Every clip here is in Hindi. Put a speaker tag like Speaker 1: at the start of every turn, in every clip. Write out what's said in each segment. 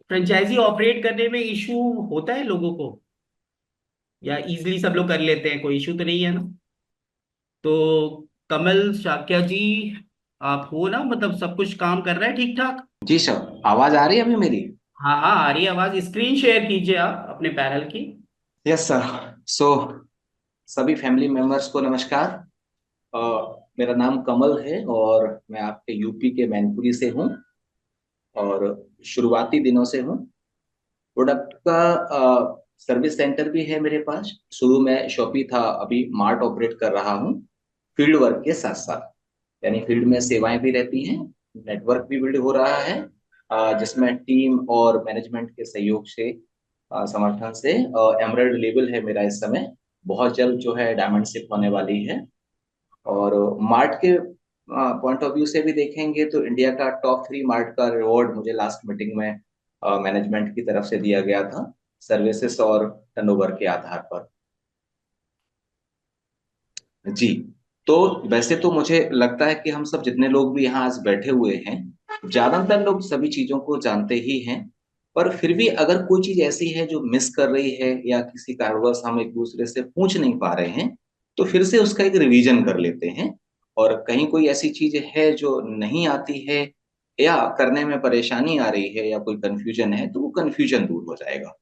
Speaker 1: फ्रेंचाइजी ऑपरेट करने में इशू होता है लोगों को, या इजीली सब लोग कर लेते हैं, कोई इशू तो नहीं है ना? तो कमल शाक्या जी, आप हो ना? मतलब सब कुछ काम कर रहा है ठीक ठाक?
Speaker 2: जी सर, आवाज आ रही है अभी मेरी?
Speaker 1: हाँ हाँ, आ रही है आवाज। स्क्रीन शेयर कीजिए आप अपने पैनल की।
Speaker 2: Yes sir. सो सभी फैमिली मेंबर्स को नमस्कार। मेरा नाम कमल है और मैं आपके यूपी के मैनपुरी से हूँ और शुरुआती दिनों से हूँ। प्रोडक्ट का सर्विस सेंटर भी है मेरे पास। शुरू में शॉपी था, अभी मार्ट ऑपरेट कर रहा हूँ फील्ड वर्क के साथ साथ। यानी फील्ड में सेवाएं भी रहती हैं, नेटवर्क भी बिल्ड हो रहा है, जिसमें टीम और मैनेजमेंट के सहयोग से, समर्थन से एमरेल्ड लेवल है मेरा इस समय। बहुत जल्द जो है डायमंड शिप होने वाली है। और मार्ट के पॉइंट ऑफ व्यू से भी देखेंगे तो इंडिया का टॉप 3 मार्ट का रिवॉर्ड मुझे लास्ट मीटिंग में मैनेजमेंट की तरफ से दिया गया था, सर्विसेज और टर्नओवर के आधार पर। जी। तो वैसे तो मुझे लगता है कि हम सब जितने लोग भी यहाँ आज बैठे हुए हैं, ज्यादातर लोग सभी चीजों को जानते ही हैं। पर फिर भी अगर कोई चीज ऐसी है जो मिस कर रही है या किसी कारणवश हम एक दूसरे से पूछ नहीं पा रहे हैं, तो फिर से उसका एक रिवीजन कर लेते हैं। और कहीं कोई ऐसी चीज है जो नहीं आती है या करने में परेशानी आ रही है या कोई कंफ्यूजन है, तो वो कंफ्यूजन दूर हो जाएगा।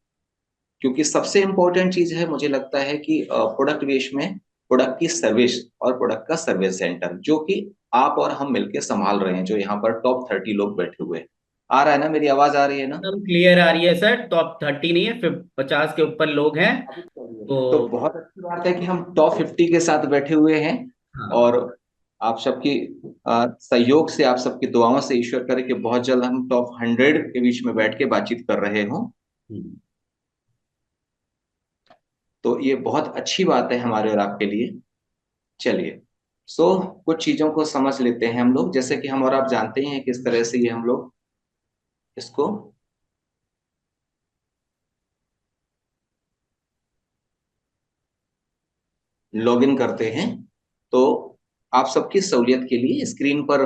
Speaker 2: क्योंकि सबसे इंपॉर्टेंट चीज है मुझे लगता है कि प्रोडक्ट बेस में प्रोडक्ट की सर्विस और प्रोडक्ट का सर्विस सेंटर, जो कि आप और हम मिलके संभाल रहे हैं, जो यहाँ पर टॉप 30 लोग बैठे हुए हैं। आ रहा है ना, मेरी आवाज आ रही है ना?
Speaker 1: एकदम क्लियर आ रही है सर। टॉप 30 नहीं है, फिर 50 के ऊपर लोग हैं।
Speaker 2: तो
Speaker 1: तो
Speaker 2: बहुत अच्छी बात है कि हम टॉप 50 के साथ बैठे हुए हैं।
Speaker 1: हाँ।
Speaker 2: और आप सबकी सहयोग से, आप सबकी दुआओं से ईश्वर करे कि बहुत जल्द हम टॉप 100 के बीच में बैठ के बातचीत कर रहे हों।
Speaker 1: हम्म।
Speaker 2: तो ये बहुत अच्छी बात है हमारे और आपके लिए। चलिए। कुछ चीजों को समझ लेते हैं हम लोग, जैसे कि हम और आप जानते हैं किस तरह से ये हम लोग इसको लॉग इन करते हैं। तो आप सबकी सहूलियत के लिए स्क्रीन पर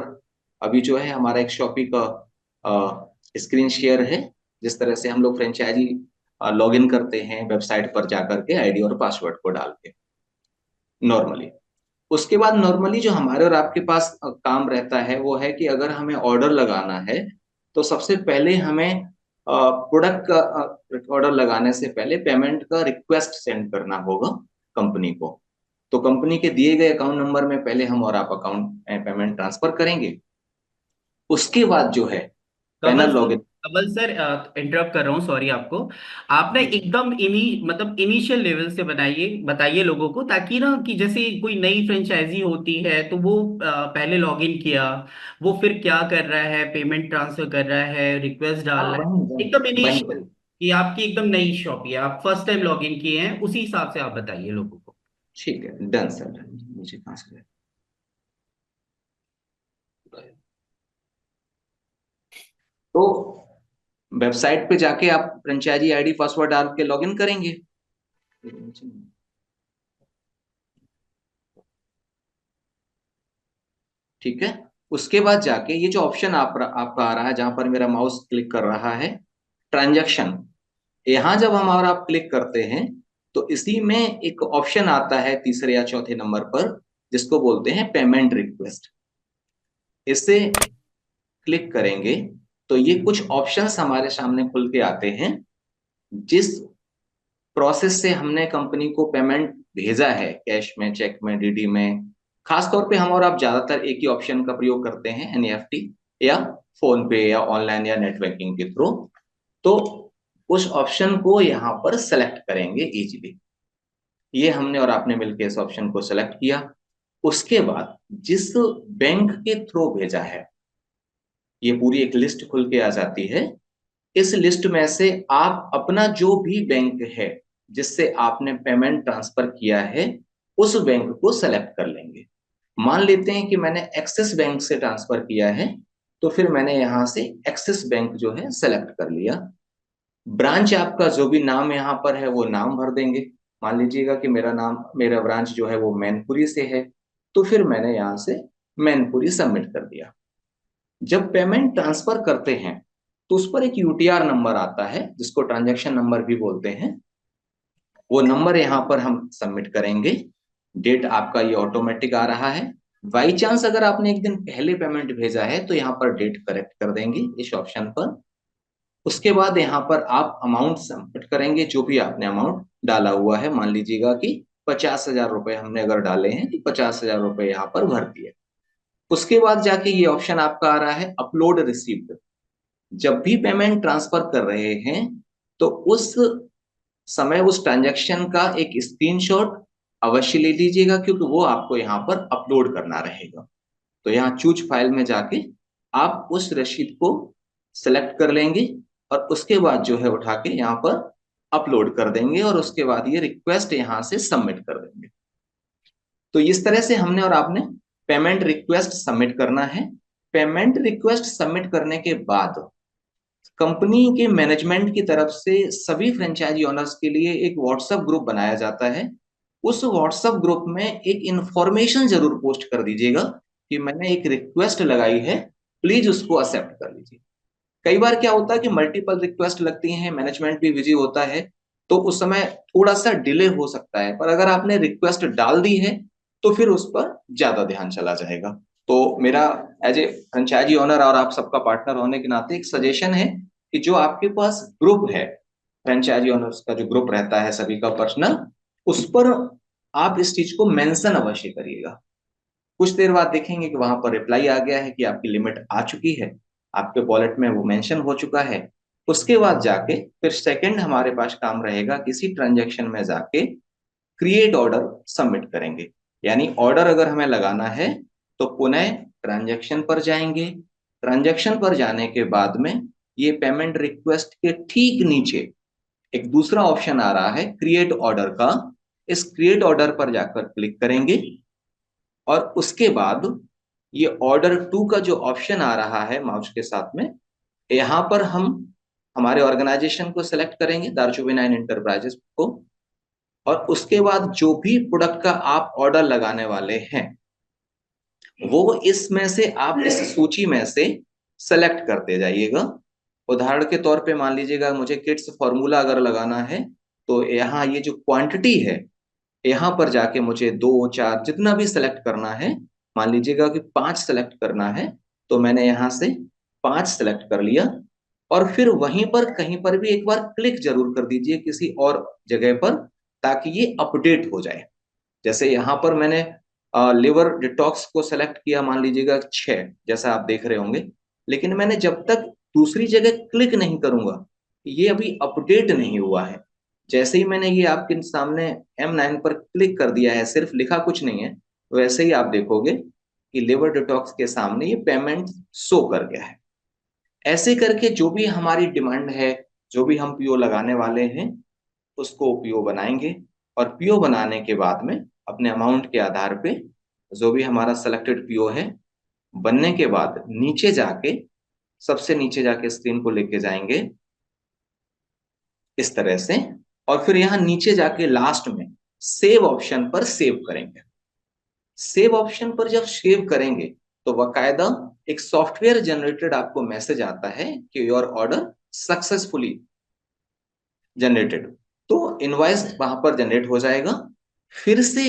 Speaker 2: अभी जो है हमारा एक शॉपी का स्क्रीन शेयर है, जिस तरह से हम लोग फ्रेंचाइजी लॉग इन करते हैं वेबसाइट पर जाकर के आईडी और पासवर्ड को डाल के नॉर्मली। उसके बाद नॉर्मली जो हमारे और आपके पास काम रहता है वो है कि अगर हमें ऑर्डर लगाना है, तो सबसे पहले हमें प्रोडक्ट का ऑर्डर लगाने से पहले पेमेंट का रिक्वेस्ट सेंड करना होगा कंपनी को। तो कंपनी के दिए गए अकाउंट नंबर में पहले हम और आप अकाउंट पेमेंट ट्रांसफर करेंगे। उसके बाद जो है
Speaker 1: कमल
Speaker 2: पैनल
Speaker 1: सर,
Speaker 2: लॉगिन।
Speaker 1: कमल सर, इंटरप्ट कर रहा हूँ, सॉरी आपको। आप ना
Speaker 2: जी जी।
Speaker 1: एकदम मतलब इनिशियल लेवल से बनाइए, बताइए लोगों को, ताकि ना कि जैसे कोई नई फ्रेंचाइजी होती है तो वो पहले लॉगिन किया, वो फिर क्या कर रहा है, पेमेंट ट्रांसफर कर रहा है, रिक्वेस्ट डाल
Speaker 2: हाँ,
Speaker 1: रहा
Speaker 2: वही
Speaker 1: है,
Speaker 2: वही
Speaker 1: एकदम
Speaker 2: वही
Speaker 1: इनिशियल।
Speaker 2: वही।
Speaker 1: कि आपकी एकदम नई शॉप है, आप फर्स्ट टाइम लॉगिन किए हैं, उसी हिसाब से आप बताइए लोगों को।
Speaker 2: ठीक है, डन सर, डन। मुझे कहाँ से तो वेबसाइट पे जाके आप फ्रेंचाइजी आईडी पासवर्ड डाल के लॉगिन करेंगे। ठीक है। उसके बाद जाके ये जो ऑप्शन आपका आ रहा है, जहां पर मेरा माउस क्लिक कर रहा है, ट्रांजैक्शन। यहां जब हम और आप क्लिक करते हैं, तो इसी में एक ऑप्शन आता है तीसरे या चौथे नंबर पर, जिसको बोलते हैं पेमेंट रिक्वेस्ट। इसे क्लिक करेंगे तो ये कुछ ऑप्शंस हमारे सामने खुल के आते हैं। जिस प्रोसेस से हमने कंपनी को पेमेंट भेजा है, कैश में, चेक में, डीडी में, खासतौर पे हम और आप ज्यादातर एक ही ऑप्शन का प्रयोग करते हैं, एनईएफटी या फोन पे या ऑनलाइन या नेट बैंकिंग के थ्रू। तो उस ऑप्शन को यहाँ पर सेलेक्ट करेंगे इजीली। ये हमने और आपने मिलकर इस ऑप्शन को सेलेक्ट किया। उसके बाद जिस बैंक के थ्रू भेजा है, ये पूरी एक लिस्ट खुल के आ जाती है। इस लिस्ट में से आप अपना जो भी बैंक है जिससे आपने पेमेंट ट्रांसफर किया है, उस बैंक को सेलेक्ट कर लेंगे। मान लेते हैं कि मैंने एक्सिस बैंक से ट्रांसफर किया है, तो फिर मैंने यहां से एक्सिस बैंक जो है सेलेक्ट कर लिया। ब्रांच आपका जो भी नाम यहाँ पर है वो नाम भर देंगे। मान लीजिएगा कि मेरा ब्रांच जो है वो मैनपुरी से है, तो फिर मैंने यहाँ से मैनपुरी सबमिट कर दिया। जब पेमेंट ट्रांसफर करते हैं, तो उस पर एक यूटीआर नंबर आता है जिसको ट्रांजैक्शन नंबर भी बोलते हैं। वो नंबर यहाँ पर हम सबमिट करेंगे। डेट आपका ये ऑटोमेटिक आ रहा है। बाई चांस अगर आपने एक दिन पहले पेमेंट भेजा है तो यहाँ पर डेट करेक्ट कर देंगे इस ऑप्शन पर। उसके बाद यहाँ पर आप अमाउंट सबमिट करेंगे, जो भी आपने अमाउंट डाला हुआ है। मान लीजिएगा कि 50,000 रुपए हमने अगर डाले हैं तो 50,000 रुपए यहाँ पर भर दिए। उसके बाद जाके ये ऑप्शन आपका आ रहा है अपलोड रिसीप्ट। जब भी पेमेंट ट्रांसफर कर रहे हैं तो उस समय उस ट्रांजैक्शन का एक स्क्रीनशॉट अवश्य ले लीजिएगा, क्योंकि वो आपको यहाँ पर अपलोड करना रहेगा। तो यहाँ चूज फाइल में जाके आप उस रसीद को सेलेक्ट कर लेंगे और उसके बाद जो है उठा के यहाँ पर अपलोड कर देंगे और उसके बाद ये रिक्वेस्ट यहाँ से सबमिट कर देंगे। तो इस तरह से हमने और आपने पेमेंट रिक्वेस्ट सबमिट करना है। पेमेंट रिक्वेस्ट सबमिट करने के बाद कंपनी के मैनेजमेंट की तरफ से सभी फ्रेंचाइजी ओनर्स के लिए एक व्हाट्सएप ग्रुप बनाया जाता है। उस व्हाट्सएप ग्रुप में एक इंफॉर्मेशन जरूर पोस्ट कर दीजिएगा कि मैंने एक रिक्वेस्ट लगाई है, प्लीज उसको एक्सेप्ट कर लीजिए। कई बार क्या होता है कि मल्टीपल रिक्वेस्ट लगती हैं, मैनेजमेंट भी बिजी होता है, तो उस समय थोड़ा सा डिले हो सकता है। पर अगर आपने रिक्वेस्ट डाल दी है तो फिर उस पर ज्यादा ध्यान चला जाएगा। तो मेरा एज ए फ्रेंचाइजी ओनर और आप सबका पार्टनर होने के नाते एक सजेशन है कि जो आपके पास ग्रुप है, फ्रेंचाइजी ओनर्स का जो ग्रुप रहता है सभी का पर्सनल, उस पर आप इस चीज को मेंशन अवश्य करिएगा। कुछ देर बाद देखेंगे कि वहां पर रिप्लाई आ गया है कि आपकी लिमिट आ चुकी है, आपके वॉलेट में वो मेंशन हो चुका है। उसके बाद जाके फिर सेकंड हमारे पास काम रहेगा, किसी ट्रांजैक्शन में जाके क्रिएट ऑर्डर सबमिट करेंगे। यानी ऑर्डर अगर हमें लगाना है तो पुनः ट्रांजैक्शन पर जाएंगे। ट्रांजैक्शन पर जाने के बाद में ये पेमेंट रिक्वेस्ट के ठीक नीचे एक दूसरा ऑप्शन आ रहा है क्रिएट ऑर्डर का। इस क्रिएट ऑर्डर पर जाकर क्लिक करेंगे और उसके बाद ये ऑर्डर टू का जो ऑप्शन आ रहा है माउस के साथ में, यहाँ पर हम हमारे ऑर्गेनाइजेशन को सिलेक्ट करेंगे, दारचुबी 9 इंटरप्राइजेस को। और उसके बाद जो भी प्रोडक्ट का आप ऑर्डर लगाने वाले हैं वो इसमें से आप इस सूची में से सेलेक्ट करते जाइएगा। उदाहरण के तौर पे मान लीजिएगा मुझे किड्स फॉर्मूला अगर लगाना है तो यहाँ ये जो क्वांटिटी है, यहाँ पर जाके मुझे 2 4 जितना भी सेलेक्ट करना है, मान लीजिएगा कि 5 सेलेक्ट करना है, तो मैंने यहाँ से 5 सेलेक्ट कर लिया। और फिर वहीं पर कहीं पर भी एक बार क्लिक जरूर कर दीजिए किसी और जगह पर, ताकि ये अपडेट हो जाए। जैसे यहाँ पर मैंने लिवर डिटॉक्स को सेलेक्ट किया, मान लीजिएगा 6, जैसा आप देख रहे होंगे। लेकिन मैंने जब तक दूसरी जगह क्लिक नहीं करूंगा, ये अभी अपडेट नहीं हुआ है। जैसे ही मैंने ये आपके सामने M9 पर क्लिक कर दिया है, सिर्फ लिखा कुछ नहीं है, वैसे ही आप देखोगे कि लिवर डिटॉक्स के सामने ये पेमेंट शो कर गया है। ऐसे करके जो भी हमारी डिमांड है, जो भी हम पीओ लगाने वाले हैं, उसको पीओ बनाएंगे। और पीओ बनाने के बाद में अपने अमाउंट के आधार पे जो भी हमारा सिलेक्टेड पीओ है, बनने के बाद नीचे जाके, सबसे नीचे जाके स्क्रीन को लेके जाएंगे इस तरह से। और फिर यहाँ नीचे जाके लास्ट में सेव ऑप्शन पर सेव करेंगे। सेव ऑप्शन पर जब सेव करेंगे तो बकायदा एक सॉफ्टवेयर जनरेटेड आपको मैसेज आता है कि योर ऑर्डर सक्सेसफुली जनरेटेड। तो इनवॉइस वहां पर जनरेट हो जाएगा। फिर से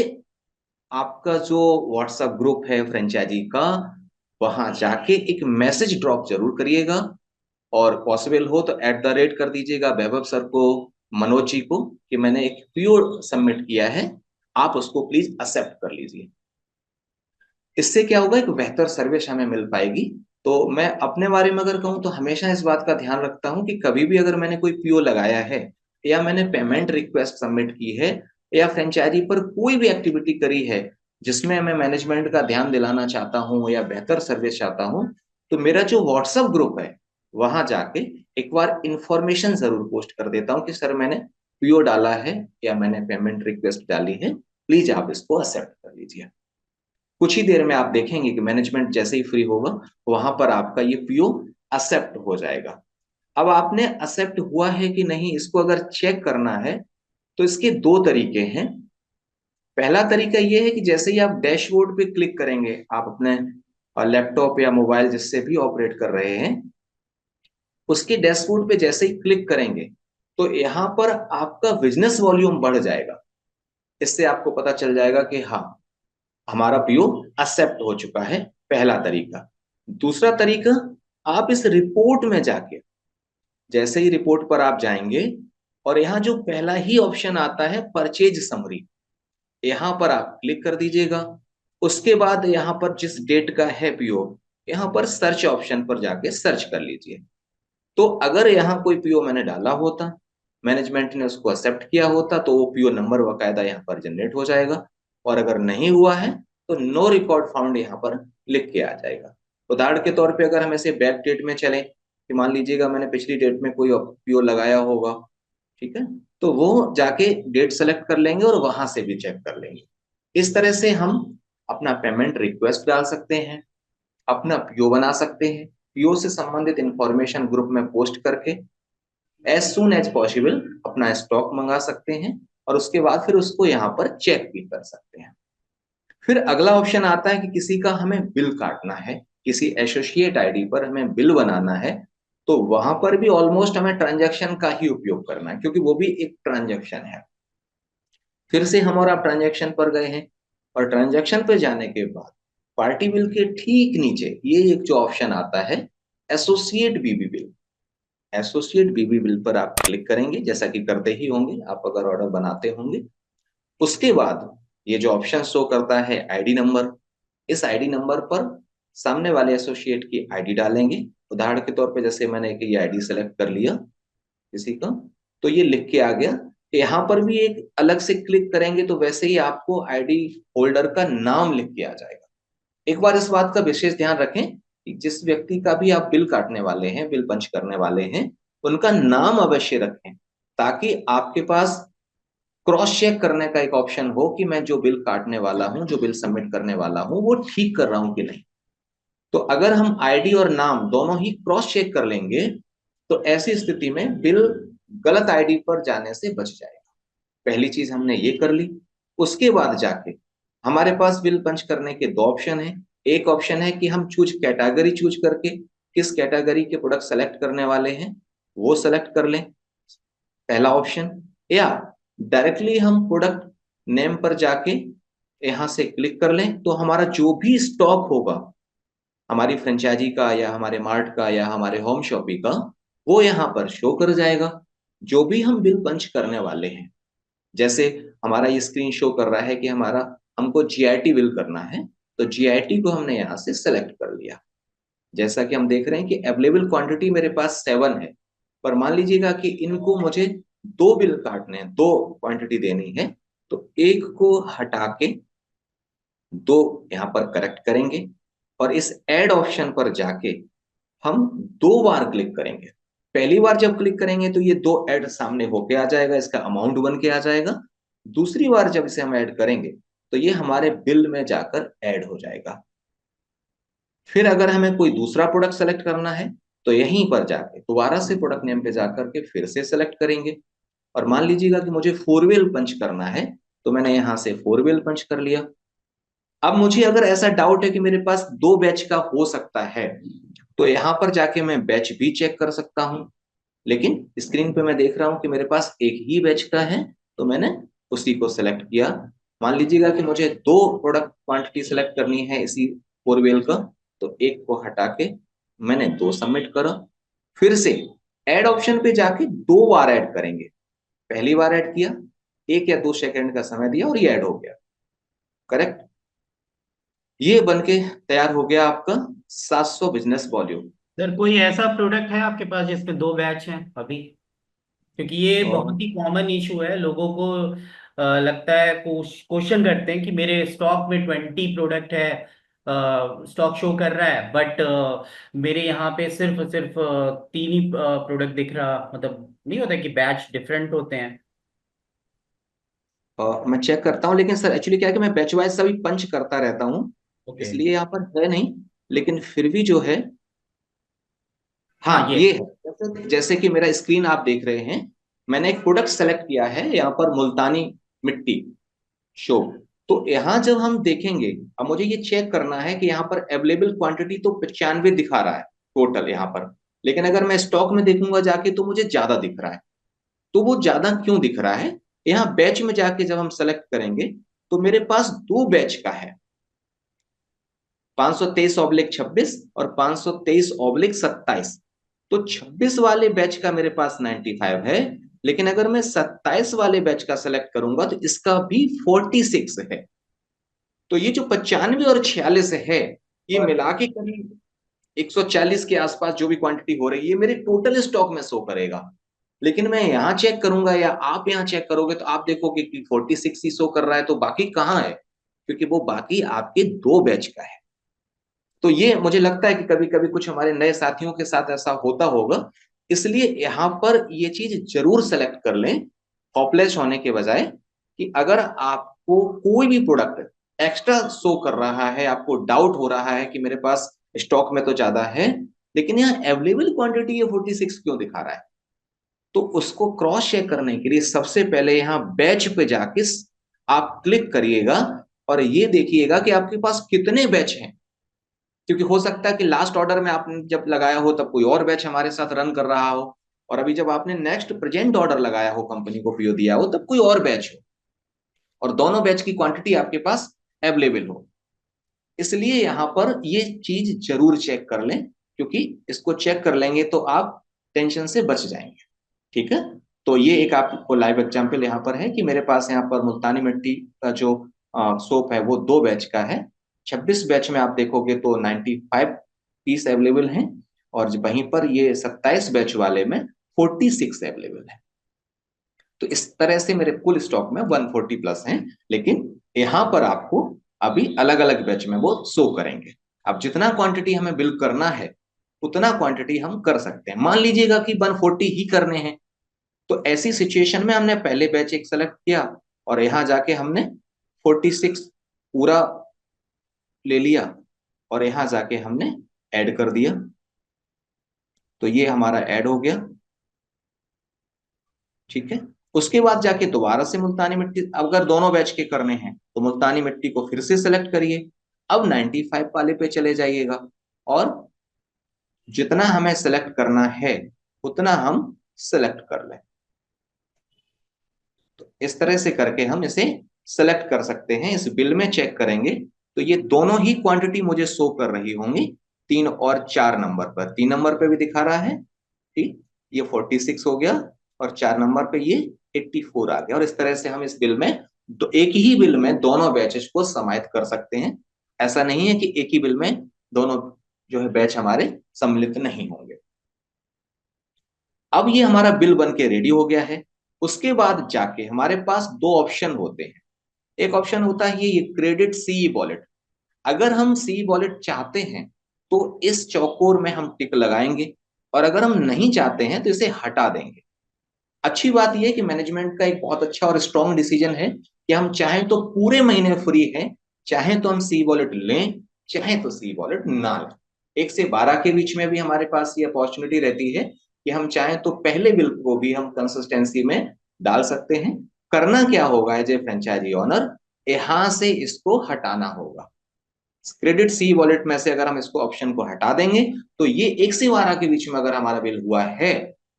Speaker 2: आपका जो व्हाट्सएप ग्रुप है फ्रेंचाइजी का, वहां जाके एक मैसेज ड्रॉप जरूर करिएगा। और पॉसिबल हो तो @ कर दीजिएगा वैभव सर को, मनोज जी को, कि मैंने एक पीओ सबमिट किया है, आप उसको प्लीज एक्सेप्ट कर लीजिए। इससे क्या होगा, एक बेहतर सर्विस हमें मिल पाएगी। तो मैं अपने बारे में अगर कहूँ तो हमेशा इस बात का ध्यान रखता हूँ कि कभी भी अगर मैंने कोई पीओ लगाया है या मैंने पेमेंट रिक्वेस्ट सबमिट की है या फ्रेंचाइजी पर कोई भी एक्टिविटी करी है जिसमें मैं मैनेजमेंट का ध्यान दिलाना चाहता हूँ या बेहतर सर्विस चाहता हूँ, तो मेरा जो व्हाट्सएप ग्रुप है वहां जाके एक बार इंफॉर्मेशन जरूर पोस्ट कर देता हूँ कि सर मैंने पीओ डाला है या मैंने पेमेंट रिक्वेस्ट डाली है, प्लीज आप इसको एक्सेप्ट कर लीजिए। कुछ ही देर में आप देखेंगे कि मैनेजमेंट जैसे ही फ्री होगा वहां पर आपका ये पीओ एक्सेप्ट हो जाएगा। अब आपने एक्सेप्ट हुआ है कि नहीं, इसको अगर चेक करना है तो इसके दो तरीके हैं। पहला तरीका ये है कि जैसे ही आप डैशबोर्ड पे क्लिक करेंगे, आप अपने लैपटॉप या मोबाइल जिससे भी ऑपरेट कर रहे हैं, उसके डैशबोर्ड पे जैसे ही क्लिक करेंगे तो यहाँ पर आपका बिजनेस वॉल्यूम बढ़ जाएगा। इससे आपको पता चल जाएगा कि हाँ, हमारा पीओ एक्सेप्ट हो चुका है। पहला तरीका। दूसरा तरीका, आप इस रिपोर्ट में जाके, जैसे ही रिपोर्ट पर आप जाएंगे और यहाँ जो पहला ही ऑप्शन आता है परचेज समरी, यहाँ पर आप क्लिक कर दीजिएगा। उसके बाद यहाँ पर जिस डेट का है पीओ, यहाँ पर सर्च ऑप्शन पर जाके सर्च कर लीजिए। तो अगर यहाँ कोई पीओ मैंने डाला होता, मैनेजमेंट ने उसको एक्सेप्ट किया होता, तो वो पीओ नंबर बकायदा यहाँ पर जनरेट हो जाएगा। और अगर नहीं हुआ है तो नो रिकॉर्ड फाउंड यहाँ पर लिख के आ जाएगा। उदाहरण के तौर पे अगर हम ऐसे बैक डेट में चले कि मान लीजिएगा मैंने पिछली डेट में कोई पीओ लगाया होगा, ठीक है, तो वो जाके डेट सेलेक्ट कर लेंगे और वहां से भी चेक कर लेंगे। इस तरह से हम अपना पेमेंट रिक्वेस्ट डाल सकते हैं, अपना पीओ बना सकते हैं, पीओ से संबंधित इंफॉर्मेशन ग्रुप में पोस्ट करके एज सुन एज पॉसिबल अपना स्टॉक मंगा सकते हैं, और उसके बाद फिर उसको यहाँ पर चेक भी कर सकते हैं। फिर अगला ऑप्शन आता है कि किसी का हमें बिल काटना है, किसी एसोसिएट आईडी पर हमें बिल बनाना है, तो वहां पर भी ऑलमोस्ट हमें ट्रांजैक्शन का ही उपयोग करना है, क्योंकि वो भी एक ट्रांजैक्शन है। फिर से हम और आप ट्रांजैक्शन पर गए हैं, और ट्रांजैक्शन पर जाने के बाद पार्टी बिल के ठीक नीचे ये एक जो ऑप्शन आता है एसोसिएट बीबी बिल, एसोसिएट बीबी बिल पर आप क्लिक करेंगे, जैसा कि करते ही होंगे आप अगर ऑर्डर बनाते होंगे। उसके बाद ये जो ऑप्शन शो करता है आईडी नंबर, इस आईडी नंबर पर सामने वाले एसोसिएट की आईडी डालेंगे। उदाहरण के तौर पे जैसे मैंने एक ये आईडी सेलेक्ट कर लिया किसी का, तो ये लिख के आ गया। यहाँ पर भी एक अलग से क्लिक करेंगे तो वैसे ही आपको आईडी होल्डर का नाम लिख के आ जाएगा। एक बार इस बात का विशेष ध्यान रखें कि जिस व्यक्ति का भी आप बिल काटने वाले हैं, बिल पंच करने वाले हैं, उनका नाम अवश्य रखें, ताकि आपके पास क्रॉस चेक करने का एक ऑप्शन हो कि मैं जो बिल काटने वाला हूं, जो बिल सबमिट करने वाला हूं, वो ठीक कर रहा हूं कि नहीं। तो अगर हम आईडी और नाम दोनों ही क्रॉस चेक कर लेंगे तो ऐसी स्थिति में बिल गलत आईडी पर जाने से बच जाएगा। पहली चीज हमने ये कर ली। उसके बाद जाके हमारे पास बिल पंच करने के दो ऑप्शन है। एक ऑप्शन है कि हम कैटेगरी चूज करके किस कैटेगरी के प्रोडक्ट सेलेक्ट करने वाले हैं वो सेलेक्ट कर लें, पहला ऑप्शन। या डायरेक्टली हम प्रोडक्ट नेम पर जाके यहां से क्लिक कर लें, तो हमारा जो भी स्टॉक होगा हमारी फ्रेंचाइजी का या हमारे मार्ट का या हमारे होम शॉपी का, वो यहाँ पर शो कर जाएगा, जो भी हम बिल पंच करने वाले हैं। जैसे हमारा ये स्क्रीन शो कर रहा है कि हमारा हमको जीआईटी बिल करना है, तो जीआईटी को हमने यहाँ से सेलेक्ट कर लिया। जैसा कि हम देख रहे हैं कि अवेलेबल क्वांटिटी मेरे पास 7 है, पर मान लीजिएगा कि इनको मुझे दो बिल काटने हैं, दो क्वांटिटी देनी है, तो एक को हटा के दो यहाँ पर करेक्ट करेंगे, और इस ऐड ऑप्शन पर जाके हम दो बार क्लिक करेंगे। पहली बार जब क्लिक करेंगे तो ये दो ऐड सामने होके आ जाएगा, इसका अमाउंट बन के आ जाएगा। दूसरी बार जब इसे हम ऐड करेंगे तो ये हमारे बिल में जाकर ऐड हो जाएगा। फिर अगर हमें कोई दूसरा प्रोडक्ट सेलेक्ट करना है तो यहीं पर जाके दोबारा से प्रोडक्ट नेम पे जाकर के फिर से सेलेक्ट करेंगे। और मान लीजिएगा कि मुझे फोर व्हील पंच करना है, तो मैंने यहां से फोर व्हील पंच कर लिया। अब मुझे अगर ऐसा डाउट है कि मेरे पास दो बैच का हो सकता है, तो यहां पर जाके मैं बैच भी चेक कर सकता हूं। लेकिन स्क्रीन पे मैं देख रहा हूं कि मेरे पास एक ही बैच का है, तो मैंने उसी को सेलेक्ट किया। मान लीजिएगा कि मुझे दो प्रोडक्ट क्वांटिटी सेलेक्ट करनी है इसी फोर व्हील का, तो एक को हटा के मैंने दो सबमिट करा। फिर से ऐड ऑप्शन पे जाके दो बार ऐड करेंगे। पहली बार ऐड किया, 1 या 2 सेकंड का समय दिया और ये ऐड हो गया। करेक्ट। ये बन के तैयार हो गया आपका 700 बिजनेस वॉल्यूम।
Speaker 1: सर कोई ऐसा प्रोडक्ट है आपके पास जिसमें दो बैच हैं अभी? क्योंकि ये बहुत ही कॉमन इशू है लोगों को। लगता है क्वेश्चन करते हैं कि मेरे स्टॉक में 20 प्रोडक्ट है, स्टॉक शो कर रहा है, बट मेरे यहाँ पे सिर्फ सिर्फ तीन ही प्रोडक्ट दिख रहा, मतलब नहीं होता कि बैच डिफरेंट होते हैं।
Speaker 2: मैं चेक करता हूँ, लेकिन सर एक्चुअली क्या है कि मैं बैच वाइज सभी पंच करता रहता हूँ,
Speaker 1: ओके।
Speaker 2: इसलिए यहाँ पर है नहीं। लेकिन फिर भी जो है,
Speaker 1: हाँ
Speaker 2: हाँ
Speaker 1: ये।
Speaker 2: ये है। जैसे कि मेरा स्क्रीन आप देख रहे हैं, मैंने एक प्रोडक्ट सेलेक्ट किया है यहाँ पर, मुल्तानी मिट्टी शो। तो यहाँ जब हम देखेंगे, अब मुझे ये चेक करना है कि यहाँ पर अवेलेबल क्वांटिटी तो 95 दिखा रहा है टोटल यहाँ पर। लेकिन अगर मैं स्टॉक में देखूंगा जाके तो मुझे ज्यादा दिख रहा है। तो वो ज्यादा क्यों दिख रहा है? यहाँ बैच में जाके जब हम सेलेक्ट करेंगे तो मेरे पास दो बैच का है, 523/26 और 523/27। तो 26 वाले बैच का मेरे पास 95 है, लेकिन अगर मैं 27 वाले बैच का सेलेक्ट करूंगा तो इसका भी 46 है। तो ये जो 95 और 46 है, ये मिला के करीब 140 के आसपास जो भी क्वांटिटी हो रही है, ये मेरे टोटल स्टॉक में शो करेगा। लेकिन मैं यहाँ चेक करूंगा या आप यहाँ चेक करोगे तो आप देखोगे कि 46 ही शो कर रहा है, तो बाकी कहाँ है? क्योंकि वो बाकी आपके दो बैच का है। तो ये मुझे लगता है कि कभी कभी कुछ हमारे नए साथियों के साथ ऐसा होता होगा, इसलिए यहाँ पर ये चीज जरूर सेलेक्ट कर लें, होपलेस होने के बजाय, कि अगर आपको कोई भी प्रोडक्ट एक्स्ट्रा शो कर रहा है, आपको डाउट हो रहा है कि मेरे पास स्टॉक में तो ज्यादा है लेकिन यहाँ अवेलेबल क्वांटिटी ये 46 क्यों दिखा रहा है, तो उसको क्रॉस चेक करने के लिए सबसे पहले यहाँ बैच पे जाके आप क्लिक करिएगा और ये देखिएगा कि आपके पास कितने बैच हैं। क्योंकि हो सकता है कि लास्ट ऑर्डर में आपने जब लगाया हो तब कोई और बैच हमारे साथ रन कर रहा हो, और अभी जब आपने नेक्स्ट प्रेजेंट ऑर्डर लगाया हो, कंपनी को पीओ दिया हो, तब कोई और बैच हो, और दोनों बैच की क्वांटिटी आपके पास अवेलेबल हो। इसलिए यहां पर ये चीज जरूर चेक कर लें, क्योंकि इसको चेक कर लेंगे तो आप टेंशन से बच जाएंगे। ठीक है। तो ये एक आपको लाइव एग्जांपल यहाँ पर है कि मेरे पास यहाँ पर मुल्तानी मिट्टी का जो सोप है वो दो बैच का है। 26 बैच में आप देखोगे तो 95 पीस अवेलेबल हैं, और वहीं पर ये 27 बैच वाले में 46 अवेलेबल है। तो इस तरह से मेरे कुल स्टॉक में 140 प्लस हैं, लेकिन यहाँ पर आपको अभी अलग अलग बैच में वो शो करेंगे। अब जितना क्वांटिटी हमें बिल करना है उतना क्वांटिटी हम कर सकते हैं। मान लीजिएगा कि 140 ही करने हैं, तो ऐसी सिचुएशन में हमने पहले बैच एक सेलेक्ट किया और यहां जाके हमने 46 पूरा ले लिया और यहां जाके हमने ऐड कर दिया, तो ये हमारा ऐड हो गया। ठीक है। उसके बाद जाके दोबारा से मुल्तानी मिट्टी, अगर दोनों बैच के करने हैं तो मुल्तानी मिट्टी को फिर से सेलेक्ट करिए। अब 95 वाले पे चले जाइएगा और जितना हमें सेलेक्ट करना है उतना हम सेलेक्ट कर लें। तो इस तरह से करके हम इसे सेलेक्ट कर सकते हैं। इस बिल में चेक करेंगे तो ये दोनों ही क्वांटिटी मुझे शो कर रही होंगी, 3 और 4 नंबर पर। 3 नंबर पे भी दिखा रहा है, ठीक, ये 46 हो गया, और 4 नंबर पे ये 84 आ गया। और इस तरह से हम इस बिल में एक ही बिल में दोनों बैचेस को समाहित कर सकते हैं। ऐसा नहीं है कि एक ही बिल में दोनों जो है बैच हमारे सम्मिलित नहीं होंगे। अब ये हमारा बिल बन के रेडी हो गया है। उसके बाद जाके हमारे पास दो ऑप्शन होते हैं। एक ऑप्शन होता है ये क्रेडिट सी वॉलेट। अगर हम सी वॉलेट चाहते हैं तो इस चौकोर में हम टिक लगाएंगे, और अगर हम नहीं चाहते हैं तो इसे हटा देंगे। अच्छी बात यह है कि मैनेजमेंट का एक बहुत अच्छा और स्ट्रॉन्ग डिसीजन है कि हम चाहें तो पूरे महीने फ्री हैं, चाहें तो हम सी वॉलेट लें, चाहें तो सी वॉलेट ना लें। 1 से 12 के बीच में भी हमारे पास ये अपॉर्चुनिटी रहती है कि हम चाहें तो पहले बिल को भी हम कंसिस्टेंसी में डाल सकते हैं। करना क्या होगा एज ए फ्रेंचाइजी ओनर, यहां से इसको हटाना होगा। क्रेडिट सी वॉलेट में से अगर हम इसको ऑप्शन को हटा देंगे तो ये 1 से 12 के बीच में अगर हमारा बिल हुआ है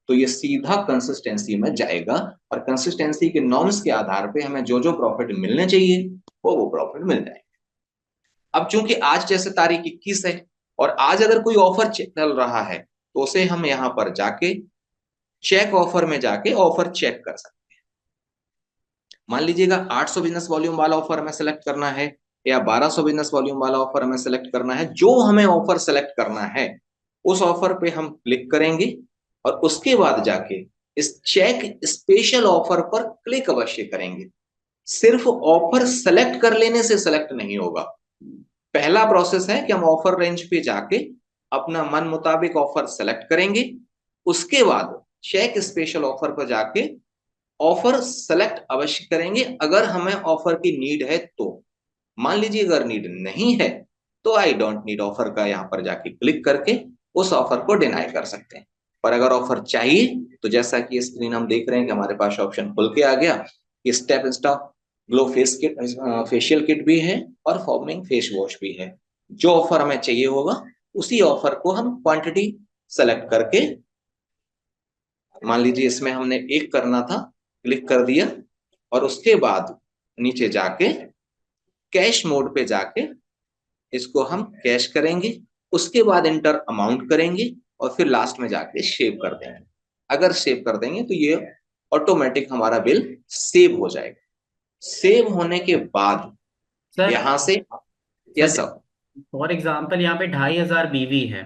Speaker 2: तो ये सीधा कंसिस्टेंसी में जाएगा, और कंसिस्टेंसी के नॉर्म्स के आधार पे हमें जो जो प्रॉफिट मिलने चाहिए वो प्रॉफिट मिल जाएगा। अब चूंकि आज जैसे तारीख 21 है और आज अगर कोई ऑफर चल रहा है तो उसे हम यहाँ पर जाके चेक ऑफर में जाके ऑफर चेक कर सकते हैं। मान लीजिएगा 800 बिजनेस वॉल्यूम वाला ऑफर हमें सेलेक्ट करना है या 1200 बिजनेस वॉल्यूम वाला ऑफर हमें सेलेक्ट करना है। जो हमें ऑफर सेलेक्ट करना है उस ऑफर पे हम क्लिक करेंगे और उसके बाद जाके इस चेक स्पेशल ऑफर पर क्लिक अवश्य करेंगे। सिर्फ ऑफर सेलेक्ट कर लेने से सेलेक्ट नहीं होगा। पहला प्रोसेस है कि हम ऑफर रेंज पे जाके अपना मन मुताबिक ऑफर सेलेक्ट करेंगे। उसके बाद चेक स्पेशल ऑफर पर जाके ऑफर सेलेक्ट अवश्य करेंगे अगर हमें ऑफर की नीड है तो। मान लीजिए अगर नीड नहीं है तो आई डोंट नीड ऑफर का यहाँ पर जाके क्लिक करके उस ऑफर को डिनाई कर सकते हैं। पर अगर ऑफर चाहिए तो जैसा कि स्क्रीन हम देख रहे हैं कि हमारे पास ऑप्शन खुल के आ गया, step Insta glow face kit, facial kit भी है और फॉर्मिंग फेस वॉश भी है। जो ऑफर हमें चाहिए होगा उसी ऑफर को हम क्वांटिटी सेलेक्ट करके, मान लीजिए इसमें हमने एक करना था, क्लिक कर दिया, और उसके बाद नीचे जाके कैश मोड पे जाके इसको हम कैश करेंगे, उसके बाद इंटर अमाउंट करेंगे, और फिर लास्ट में जाके सेव कर देंगे। अगर सेव कर देंगे तो ये ऑटोमेटिक हमारा बिल सेव हो जाएगा। सेव होने के बाद
Speaker 1: सर,
Speaker 2: यहां से, yes
Speaker 1: sir
Speaker 2: sir.
Speaker 1: For example यहाँ पे 2,500 बीवी है,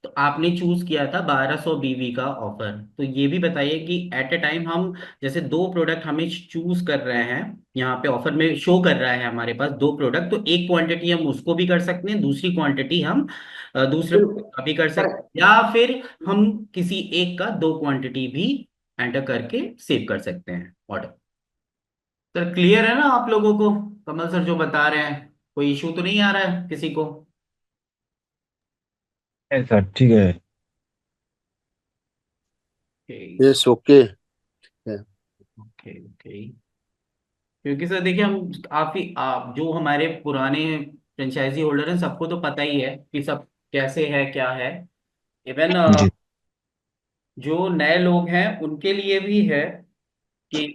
Speaker 1: तो आपने चूज किया था 1,200 बीवी का ऑफर। तो ये भी बताइए कि एट ए टाइम हम जैसे दो प्रोडक्ट हमें चूज कर रहे हैं, यहाँ पे ऑफर में शो कर रहा है हमारे पास दो प्रोडक्ट, तो एक क्वांटिटी हम उसको भी कर सकते हैं, दूसरी क्वांटिटी हम दूसरे
Speaker 2: बिल्कुल
Speaker 1: product का भी कर सकते
Speaker 2: करेक्ट।
Speaker 1: हैं, या फिर हम किसी एक का दो क्वांटिटी भी एंटर करके सेव कर सकते हैं ऑर्डर। सर क्लियर है ना आप लोगों को? कमल सर जो बता रहे हैं, कोई इशू तो नहीं आ रहा है किसी को?
Speaker 3: है सर, ठीक है।
Speaker 1: ओके
Speaker 4: यस, ओके है।
Speaker 1: Okay okay. क्योंकि सर देखिए, हम काफी आप जो हमारे पुराने फ्रेंचाइजी होल्डर हैं सबको तो पता ही है कि सब कैसे है क्या है। इवन
Speaker 3: जी।
Speaker 1: जो नए लोग हैं उनके लिए भी है कि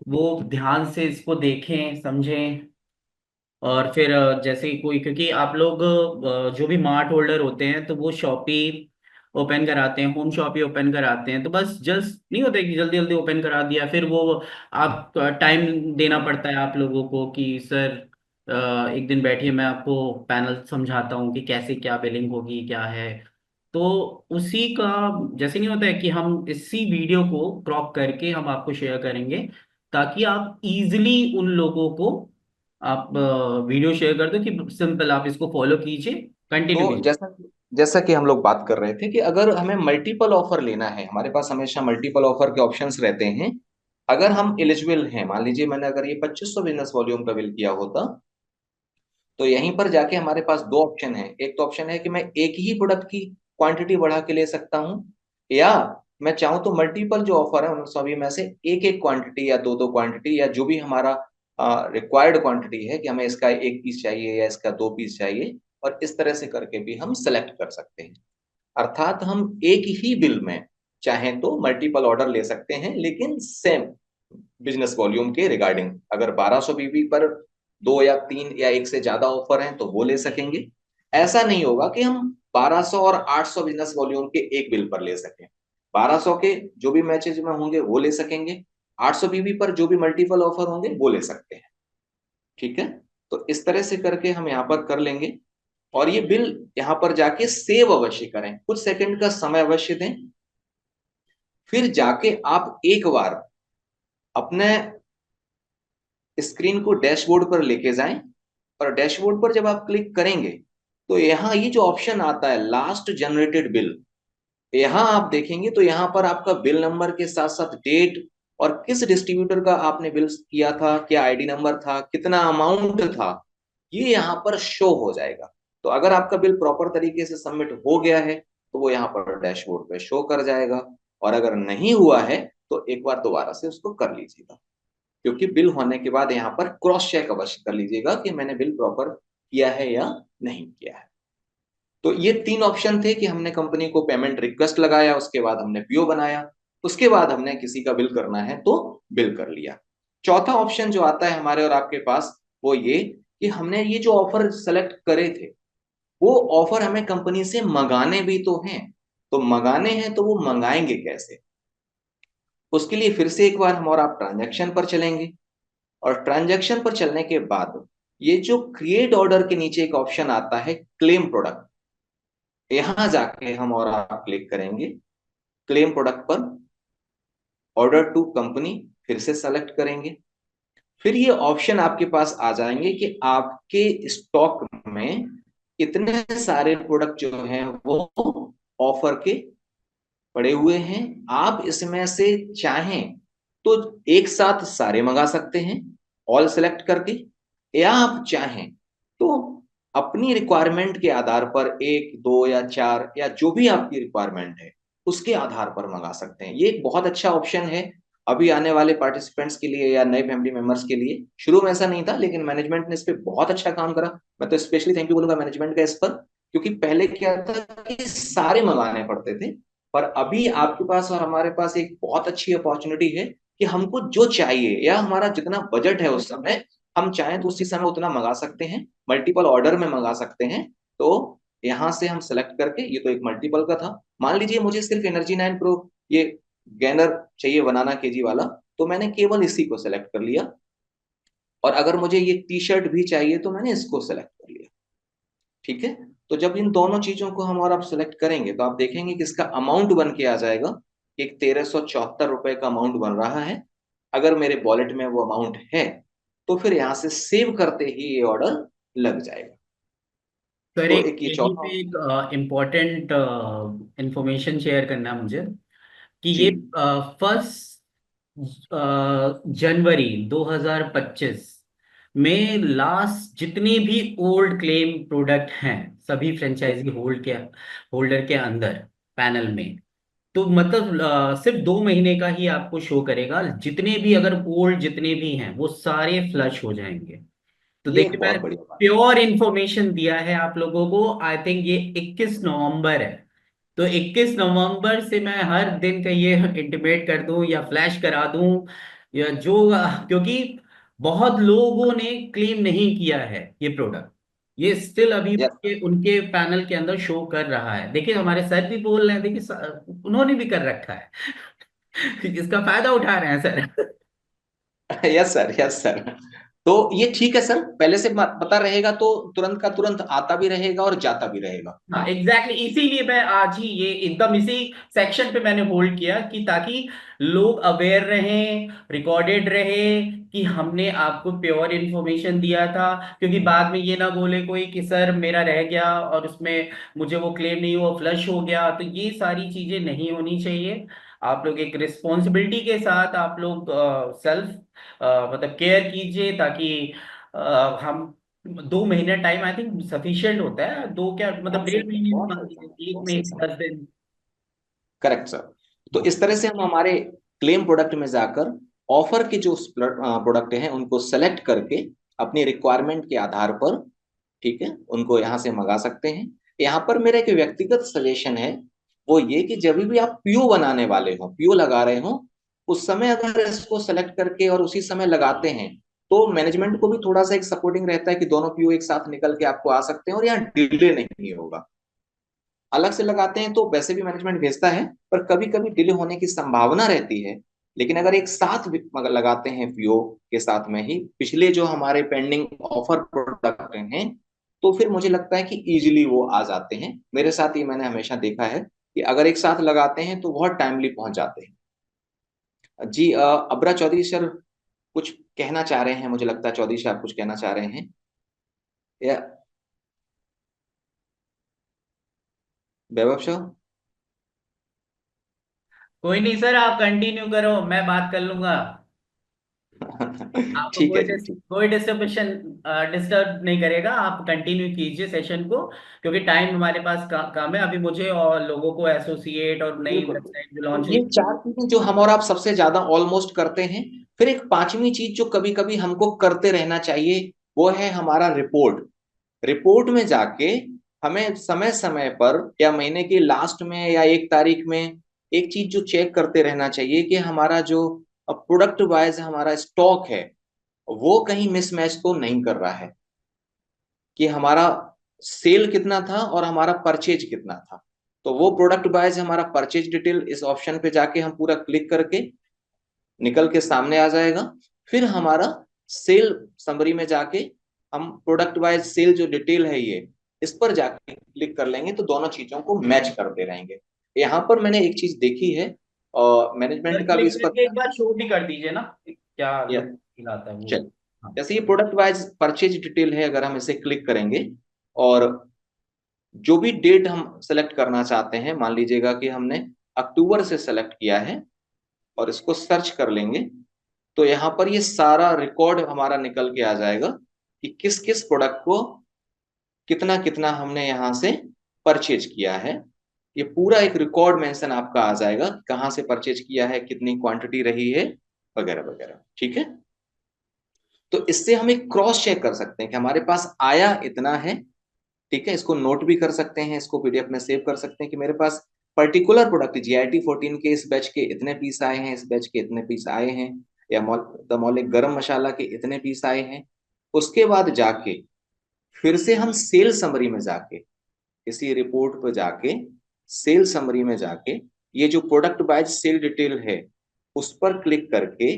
Speaker 1: वो ध्यान से इसको देखें समझें। और फिर जैसे कोई, क्योंकि आप लोग जो भी मार्ट होल्डर होते हैं तो वो शॉपी ओपन कराते हैं, होम शॉपी ओपन कराते हैं, तो बस जस्ट नहीं होते कि जल्दी जल्दी ओपन करा दिया, फिर वो आप टाइम देना पड़ता है आप लोगों को कि सर एक दिन बैठिए मैं आपको पैनल समझाता हूँ कि कैसे क्या बिलिंग होगी क्या है। तो उसी का जैसे नहीं होता है कि हम इसी वीडियो को क्रॉप करके हम आपको शेयर करेंगे, ताकि आप इजीली उन लोगों को आप वीडियो शेयर कर दो कि सिंपल आप इसको फॉलो कीजिए, कंटिन्यू
Speaker 2: तो
Speaker 1: कीजिए।
Speaker 2: जैसा जैसा कि हम लोग बात कर रहे थे कि अगर हमें मल्टीपल ऑफर लेना है, हमारे पास हमेशा मल्टीपल ऑफर के ऑप्शंस रहते हैं। अगर हम एलिजिबल हैं, मान लीजिए मैंने अगर ये 2500 बिजनेस वॉल्यूम का बिल किया होता, तो यहीं पर जाके हमारे पास दो ऑप्शन है। एक तो ऑप्शन है कि मैं एक ही प्रोडक्ट की क्वांटिटी बढ़ा के ले सकता हूँ, या मैं चाहूँ तो मल्टीपल जो ऑफर है उन सभी में से एक एक क्वांटिटी या दो दो क्वांटिटी, या जो भी हमारा रिक्वायर्ड क्वांटिटी है कि हमें इसका एक पीस चाहिए या इसका दो पीस चाहिए, और इस तरह से करके भी हम सेलेक्ट कर सकते हैं। अर्थात हम एक ही बिल में चाहें तो मल्टीपल ऑर्डर ले सकते हैं, लेकिन सेम बिजनेस वॉल्यूम के रिगार्डिंग। अगर 1200 बीबी पर दो या तीन या एक से ज्यादा ऑफर हैं तो वो ले सकेंगे। ऐसा नहीं होगा कि हम 1200 और 800 बिजनेस वॉल्यूम के एक बिल पर ले सकें। 1200 के जो भी मैचेज में होंगे वो ले सकेंगे, 800 बीबी पर जो भी मल्टीपल ऑफर होंगे वो ले सकते हैं। ठीक है, तो इस तरह से करके हम यहाँ पर कर लेंगे। और ये बिल यहाँ पर जाके सेव अवश्य करें, कुछ सेकंड का समय अवश्य दें। फिर जाके आप एक बार अपने स्क्रीन को डैशबोर्ड पर लेके जाएं, और डैशबोर्ड पर जब आप क्लिक करेंगे तो यहाँ ये जो ऑप्शन आता है लास्ट जनरेटेड बिल, यहाँ आप देखेंगे तो यहाँ पर आपका बिल नंबर के साथ साथ डेट और किस डिस्ट्रीब्यूटर का आपने बिल किया था, क्या आईडी नंबर था, कितना अमाउंट था, ये यहाँ पर शो हो जाएगा। तो अगर आपका बिल प्रॉपर तरीके से सबमिट हो गया है तो वो यहाँ पर डैशबोर्ड पे शो कर जाएगा, और अगर नहीं हुआ है तो एक बार दोबारा से उसको कर लीजिएगा। क्योंकि बिल होने के बाद यहाँ पर क्रॉस चेक अवश्य कर लीजिएगा कि मैंने बिल प्रॉपर किया है या नहीं किया है। तो ये तीन ऑप्शन थे कि हमने कंपनी को पेमेंट रिक्वेस्ट लगाया, उसके बाद हमने पीओ बनाया, उसके बाद हमने किसी का बिल करना है तो बिल कर लिया। चौथा ऑप्शन जो आता है हमारे और आपके पास, वो ये कि हमने ये जो ऑफर सेलेक्ट करे थे वो ऑफर हमें कंपनी से मंगाने भी तो हैं। तो मंगाने हैं तो वो मंगाएंगे कैसे, उसके लिए फिर से एक बार हम और आप ट्रांजैक्शन पर चलेंगे। और ट्रांजैक्शन पर चलने के बाद ये जो क्रिएट ऑर्डर के नीचे एक ऑप्शन आता है क्लेम प्रोडक्ट, यहां जाके हम और आप क्लिक करेंगे। क्लेम प्रोडक्ट पर ऑर्डर टू कंपनी फिर से सेलेक्ट करेंगे। फिर ये ऑप्शन आपके पास आ जाएंगे कि आपके स्टॉक में इतने सारे प्रोडक्ट जो हैं वो ऑफर के पड़े हुए हैं। आप इसमें से चाहें तो एक साथ सारे मंगा सकते हैं ऑल सेलेक्ट करके, या आप चाहें तो अपनी रिक्वायरमेंट के आधार पर एक दो या चार या जो भी आपकी रिक्वायरमेंट है उसके आधार पर मंगा सकते हैं। ये एक बहुत अच्छा ऑप्शन है अभी आने वाले पार्टिसिपेंट्स के लिए या नए फैमिली मेंबर्स के लिए। शुरू में ऐसा नहीं था लेकिन मैनेजमेंट ने इस पे बहुत अच्छा काम करा। मैं तो स्पेशली थैंक यू बोलूंगा मैनेजमेंट का इस पर, क्योंकि पहले क्या था कि सारे मंगाने पड़ते थे, पर अभी आपके पास और हमारे पास एक बहुत अच्छी अपॉर्चुनिटी है कि हमको जो चाहिए या हमारा जितना बजट है उस समय, हम चाहें तो उसी समय उतना मंगा सकते हैं, मल्टीपल ऑर्डर में मंगा सकते हैं। तो यहाँ से हम सेलेक्ट करके, ये तो एक मल्टीपल का था, मान लीजिए मुझे सिर्फ एनर्जी 9 प्रो ये गैनर चाहिए बनाना केजी वाला, तो मैंने केवल इसी को सेलेक्ट कर लिया। और अगर मुझे ये टी शर्ट भी चाहिए तो मैंने इसको सेलेक्ट कर लिया। ठीक है। तो जब इन दोनों चीजों को हम और आप सेलेक्ट करेंगे तो आप देखेंगे कि इसका अमाउंट बन के आ जाएगा। एक 1374 रुपए का अमाउंट बन रहा है। अगर मेरे वॉलेट में वो अमाउंट है तो फिर यहाँ से सेव करते ही ये ऑर्डर लग जाएगा।
Speaker 1: सर
Speaker 2: तो
Speaker 1: एक
Speaker 2: एक ये
Speaker 1: यहीं पे
Speaker 2: चौथा।
Speaker 1: एक इम्पोर्टेंट इंफॉर्मेशन शेयर करना है मुझे कि
Speaker 2: जी।
Speaker 1: ये 1 जनवरी 2025 में लास्ट जितने भी ओल्ड क्लेम प्रोडक्ट हैं सभी फ्रेंचाइजी होल्डर के अंदर पैनल में, तो मतलब सिर्फ 2 महीने का ही आपको शो करेगा। जितने भी अगर ओल्ड जितने भी हैं वो सारे फ्लश हो जाएंगे। तो
Speaker 2: ये एक
Speaker 1: देखिए
Speaker 2: बहुत
Speaker 1: मैंने
Speaker 2: बढ़िया बात।
Speaker 1: प्योर इंफॉर्मेशन दिया है आप लोगों को। आई थिंक ये 21 नवंबर है, तो 21 नवंबर से मैं हर दिन का ये इंटीमेट कर दूं या फ्लैश करा दूं या जो, क्योंकि बहुत लोगों ने क्लेम नहीं किया है ये प्रोडक्ट। ये स्टिल अभी
Speaker 2: यस।
Speaker 1: उनके पैनल के अंदर शो कर रहा है। देखिए हमारे सर भी बोल रहे हैं, देखिए उन्होंने भी कर रखा है। इसका फायदा उठा रहे हैं sir.
Speaker 2: Yes sir, yes sir. तो ये ठीक है सर, पहले से पता रहेगा तो तुरंत का तुरंत आता भी रहेगा और जाता भी रहेगा।
Speaker 1: हाँ एग्जैक्टली इसीलिए मैं आज ही ये एकदम इसी सेक्शन पे मैंने होल्ड किया कि ताकि लोग अवेयर रहें, रिकॉर्डेड रहे कि हमने आपको प्योर इन्फॉर्मेशन दिया था। क्योंकि बाद में ये ना बोले कोई कि सर मेरा रह गया और उसमें मुझे वो क्लेम नहीं हुआ, फ्लश हो गया। तो ये सारी चीजें नहीं होनी चाहिए। आप लोग एक रिस्पॉन्सिबिलिटी के साथ आप लोग सेल्फ मतलब केयर कीजिए ताकि हम 2 महीने टाइम आई थिंक सफिशियंट होता है। दो क्या मतलब
Speaker 2: बहुत सही
Speaker 1: डेढ़
Speaker 2: सर,
Speaker 1: महीने भी
Speaker 2: बहुत
Speaker 1: मान
Speaker 2: सही समय,
Speaker 1: लीजिए, एक
Speaker 2: बहुत सही
Speaker 1: महीने
Speaker 2: समय।
Speaker 1: 10 दिन।
Speaker 2: Correct sir. तो इस तरह से हम हमारे क्लेम प्रोडक्ट में जाकर ऑफर के जो प्रोडक्ट हैं उनको सेलेक्ट करके अपनी रिक्वायरमेंट के आधार पर, ठीक है, उनको यहाँ से मंगा सकते हैं। यहाँ पर मेरा एक व्यक्तिगत सजेशन है, वो ये कि जब भी आप पीओ बनाने वाले हो, पीओ लगा रहे हो, उस समय अगर इसको सेलेक्ट करके और उसी समय लगाते हैं तो मैनेजमेंट को भी थोड़ा सा एक सपोर्टिंग रहता है कि दोनों पीओ एक साथ निकल के आपको आ सकते हैं और यहाँ डिले नहीं होगा। अलग से लगाते हैं तो वैसे भी मैनेजमेंट भेजता है, पर कभी कभी डिले होने की संभावना रहती है। लेकिन अगर एक साथ लगाते हैं पीओ के साथ में ही पिछले जो हमारे पेंडिंग ऑफर प्रोडक्ट हैं, तो फिर मुझे लगता है कि इजीली वो आ जाते हैं। मेरे साथ ये मैंने हमेशा देखा है कि अगर एक साथ लगाते हैं तो बहुत टाइमली पहुंच जाते हैं। जी अब्रा चौधरी सर कुछ कहना चाह रहे हैं, मुझे लगता है चौधरी साहब कुछ कहना चाह रहे हैं या वैभव साहब।
Speaker 1: कोई नहीं सर, आप कंटिन्यू करो, मैं बात कर लूंगा। आपको
Speaker 2: ठीक है जी, ठीक।
Speaker 1: कोई डिस्टर्बेशन डिस्टर्ब नहीं करेगा। आप कंटिन्यू कीजिए सेशन को, क्योंकि टाइम हमारे पास कम है। अभी मुझे और लोगों को एसोसिएट और नई
Speaker 2: बिल्कुल।
Speaker 1: वेबसाइट जो
Speaker 2: तो
Speaker 1: लॉन्च
Speaker 2: ये
Speaker 1: हुई।
Speaker 2: चार चीजें जो हम और आप सबसे ज्यादा ऑलमोस्ट करते हैं। फिर एक पांचवी चीज जो कभी कभी हमको करते रहना चाहिए, वो है हमारा रिपोर्ट। रिपोर्ट में जाके हमें समय समय पर या महीने की लास्ट में या 1 तारीख में एक चीज जो चेक करते रहना चाहिए कि हमारा जो प्रोडक्ट वाइज हमारा स्टॉक है वो कहीं मिसमैच तो नहीं कर रहा है, कि हमारा सेल कितना था और हमारा परचेज कितना था। तो वो प्रोडक्ट वाइज हमारा परचेज डिटेल इस ऑप्शन पे जाके हम पूरा क्लिक करके निकल के सामने आ जाएगा। फिर हमारा सेल समरी में जाके हम प्रोडक्ट वाइज सेल जो डिटेल है ये इस पर जाके क्लिक कर लेंगे तो दोनों चीजों को मैच करते रहेंगे। यहाँ पर मैंने एक चीज देखी है और
Speaker 1: सर
Speaker 2: मैनेजमेंट का भी
Speaker 1: क्लिक
Speaker 2: इस पर
Speaker 1: करके एक बार शो भी कर दीजिए ना, क्या
Speaker 2: या
Speaker 1: लुक आता है वो।
Speaker 2: चल,
Speaker 1: हाँ।
Speaker 2: जैसे ये प्रोडक्ट वाइज परचेज डिटेल है, अगर हम इसे क्लिक करेंगे और जो भी डेट हम सेलेक्ट करना चाहते हैं, मान लीजिएगा कि हमने अक्टूबर से सेलेक्ट किया है और इसको सर्च कर लेंगे, तो यहाँ पर ये सारा रिकॉर्ड हमारा निकल के आ जाएगा कि किस किस प्रोडक्ट को कितना कितना हमने यहाँ से परचेज किया है। ये पूरा एक रिकॉर्ड मेंशन आपका आ जाएगा, कहाँ से परचेज किया है, कितनी क्वांटिटी रही है, वगैरह वगैरह। ठीक है। तो इससे हम एक क्रॉस चेक कर सकते हैं कि हमारे पास आया इतना है ठीक है, इसको नोट भी कर सकते हैं, इसको पीडीएफ में सेव कर सकते हैं कि मेरे पास पर्टिकुलर प्रोडक्ट GIT 14 के इस बैच के इतने पीस आए हैं, इस बैच के इतने पीस आए हैं, या द मौलिक गरम मसाला के इतने पीस आए हैं। उसके बाद जाके फिर से हम सेल समरी में जाके, इसी रिपोर्ट पर जाके सेल समरी में जाके ये जो प्रोडक्ट वाइज सेल डिटेल है उस पर क्लिक करके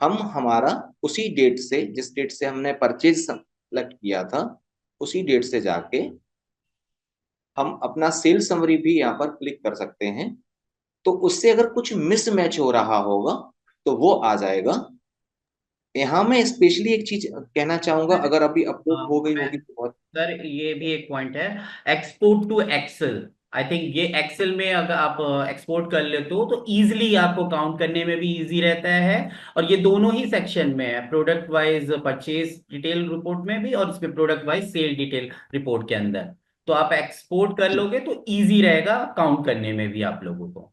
Speaker 2: हम हमारा उसी डेट से, जिस डेट से हमने परचेज सेलेक्ट किया था, उसी डेट से जाके हम अपना सेल समरी भी यहाँ पर क्लिक कर सकते हैं। तो उससे अगर कुछ मिसमैच हो रहा होगा तो वो आ जाएगा। यहाँ मैं स्पेशली एक चीज कहना चाहूंगा, अगर अभी अप्रूव हो गई
Speaker 1: मैं
Speaker 2: होगी तो बहुत।
Speaker 1: सर ये भी एक पॉइंट है, export to excel. I think ये एक्सेल में अगर आप एक्सपोर्ट कर लेते हो तो इजीली आपको काउंट करने में भी इजी रहता है। और ये दोनों ही सेक्शन में है, product wise purchase detail report में भी और इसमें product wise sale detail report के अंदर। तो आप एक्सपोर्ट कर
Speaker 2: जी,
Speaker 1: लोगे तो इजी रहेगा काउंट करने में भी आप लोगों को।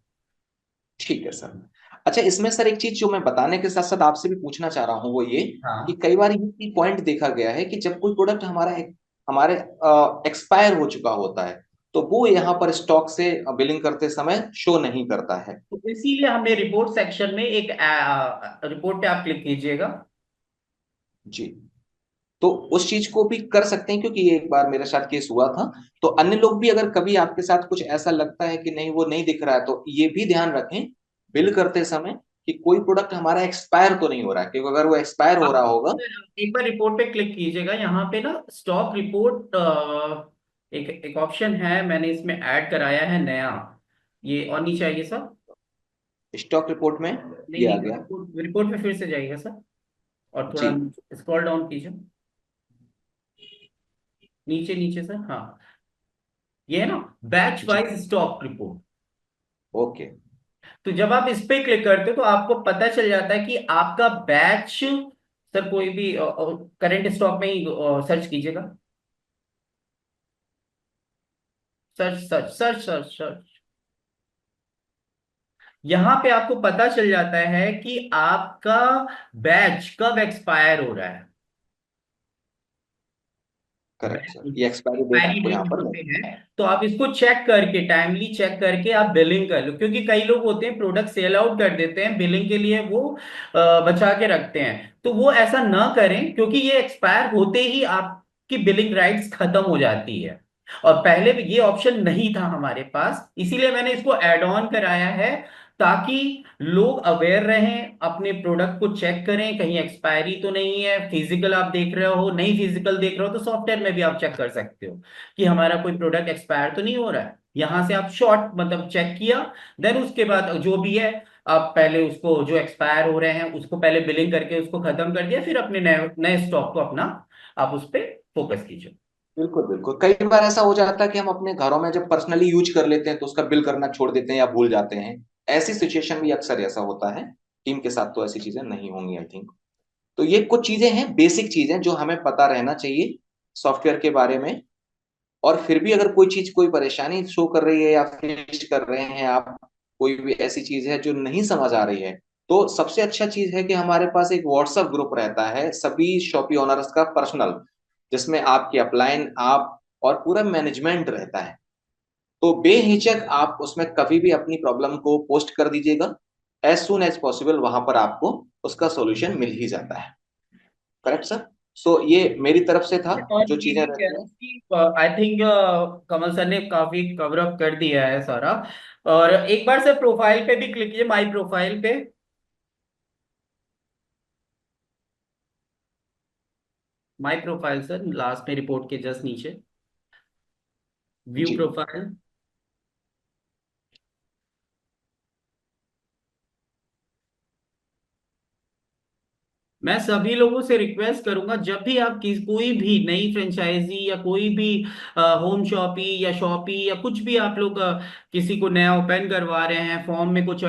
Speaker 2: ठीक है सर। अच्छा, इसमें सर एक चीज जो मैं बताने के साथ साथ आपसे भी पूछना चाह रहा हूँ वो ये, कि
Speaker 1: हाँ
Speaker 2: कई बार ये पॉइंट देखा गया है कि जब कोई प्रोडक्ट हमारे एक्सपायर हो चुका होता है तो वो यहाँ पर स्टॉक से बिलिंग करते समय शो नहीं करता है।
Speaker 1: तो इसीलिए हमने रिपोर्ट सेक्शन में एक रिपोर्ट पे आप क्लिक कीजिएगा।
Speaker 2: जी, तो उस चीज को भी कर सकते हैं, क्योंकि ये एक बार मेरे साथ केस हुआ था। तो अन्य लोग भी अगर कभी आपके साथ कुछ ऐसा लगता है कि नहीं वो नहीं दिख रहा है, तो ये भी ध्यान रखें बिल करते समय कि कोई प्रोडक्ट हमारा एक्सपायर तो नहीं हो रहा है, क्योंकि अगर वो एक्सपायर हो
Speaker 1: आप
Speaker 2: रहा होगा।
Speaker 1: एक बार रिपोर्ट पे क्लिक कीजिएगा, यहाँ पे ना स्टॉक रिपोर्ट एक एक ऑप्शन है, मैंने इसमें ऐड कराया है नया। ये और नीचे आइए सर।
Speaker 2: स्टॉक रिपोर्ट में
Speaker 1: नहीं
Speaker 2: ये आ
Speaker 1: नहीं,
Speaker 2: गया।
Speaker 1: रिपोर्ट रिपोर्ट में फिर से जाइएगा सर, और
Speaker 2: जी
Speaker 1: थोड़ा स्क्रॉल डाउन कीजिए, नीचे नीचे सर। हाँ, ये है ना बैच
Speaker 2: जी,
Speaker 1: वाइज स्टॉक रिपोर्ट।
Speaker 2: ओके।
Speaker 1: तो जब आप इस पे क्लिक करते हो तो आपको पता चल जाता है कि आपका बैच, सर कोई भी करंट स्टॉक में ही सर्च कीजिएगा। Search search search search search. यहां पे आपको पता चल जाता है कि आपका बैच कब एक्सपायर हो रहा है।
Speaker 2: करेक्ट सर, ये एक्सपायरी डेट
Speaker 1: एक्सपायरी
Speaker 2: आपको
Speaker 1: डेट
Speaker 2: यहाँ पर
Speaker 1: यहाँ पे
Speaker 2: नहीं।
Speaker 1: है, तो आप इसको चेक करके, टाइमली चेक करके आप बिलिंग कर लो। क्योंकि कई लोग होते हैं प्रोडक्ट सेल आउट कर देते हैं, बिलिंग के लिए वो बचा के रखते हैं। तो वो ऐसा ना करें, क्योंकि ये एक्सपायर होते ही आपकी बिलिंग राइट्स खत्म हो जाती है। और पहले भी ये ऑप्शन नहीं था हमारे पास, इसीलिए मैंने इसको ऐड ऑन कराया है, ताकि लोग अवेयर रहें, अपने प्रोडक्ट को चेक करें कहीं एक्सपायरी तो नहीं है। फिजिकल आप देख रहे हो, नहीं फिजिकल देख रहे हो तो सॉफ्टवेयर में भी आप चेक कर सकते हो कि हमारा कोई प्रोडक्ट एक्सपायर तो नहीं हो रहा है। यहां से आप शॉर्ट मतलब चेक किया, देन उसके बाद जो भी है, आप पहले उसको जो एक्सपायर हो रहे हैं उसको पहले बिलिंग करके उसको खत्म कर दिया, फिर अपने नए नए स्टॉक को अपना आप उस पर फोकस कीजिए।
Speaker 2: बिल्कुल बिल्कुल, कई बार ऐसा हो जाता है कि हम अपने घरों में जब पर्सनली यूज कर लेते हैं तो उसका बिल करना छोड़ देते हैं या भूल जाते हैं। ऐसी सिचुएशन भी अक्सर ऐसा होता है। टीम के साथ तो ऐसी चीजें नहीं होंगी आई थिंक। तो ये कुछ चीजें हैं, बेसिक चीजें जो हमें पता रहना चाहिए सॉफ्टवेयर के बारे में। और फिर भी अगर कोई चीज, कोई परेशानी शो कर रही है या फेस कर रहे हैं आप, कोई भी ऐसी चीज है जो नहीं समझ आ रही है, तो सबसे अच्छा चीज है कि हमारे पास एक व्हाट्सएप ग्रुप रहता है सभी शॉपी ओनर्स का पर्सनल, जिसमें आपकी अपलाइन, आप और पूरा मैनेजमेंट रहता है। तो बेहिचक आप उसमें कभी भी अपनी प्रॉब्लम को पोस्ट कर दीजिएगा। एज सुन एज पॉसिबल वहां पर आपको उसका सॉल्यूशन मिल ही जाता है। Correct sir. सो ये मेरी तरफ से था,
Speaker 1: और
Speaker 2: जो
Speaker 1: ये
Speaker 2: चीजें
Speaker 1: भी कह
Speaker 2: रहती
Speaker 1: रहा
Speaker 2: हैं।
Speaker 1: हूँ कि आई थिंक कमल सर ने काफी कवर अप कर दिया है सारा। और एक बार सर प्रोफाइल पे भी क्लिक कीजिए, माई प्रोफाइल पे। माई प्रोफाइल सर लास्ट में रिपोर्ट के जस्ट नीचे, व्यू
Speaker 2: जी,
Speaker 1: प्रोफाइल। मैं सभी लोगों से रिक्वेस्ट करूंगा, जब भी आप कोई भी नई फ्रेंचाइजी या कोई भी होम शॉपी या शॉपी या कुछ भी आप लोग किसी को नया ओपन करवा रहे हैं, फॉर्म में कुछ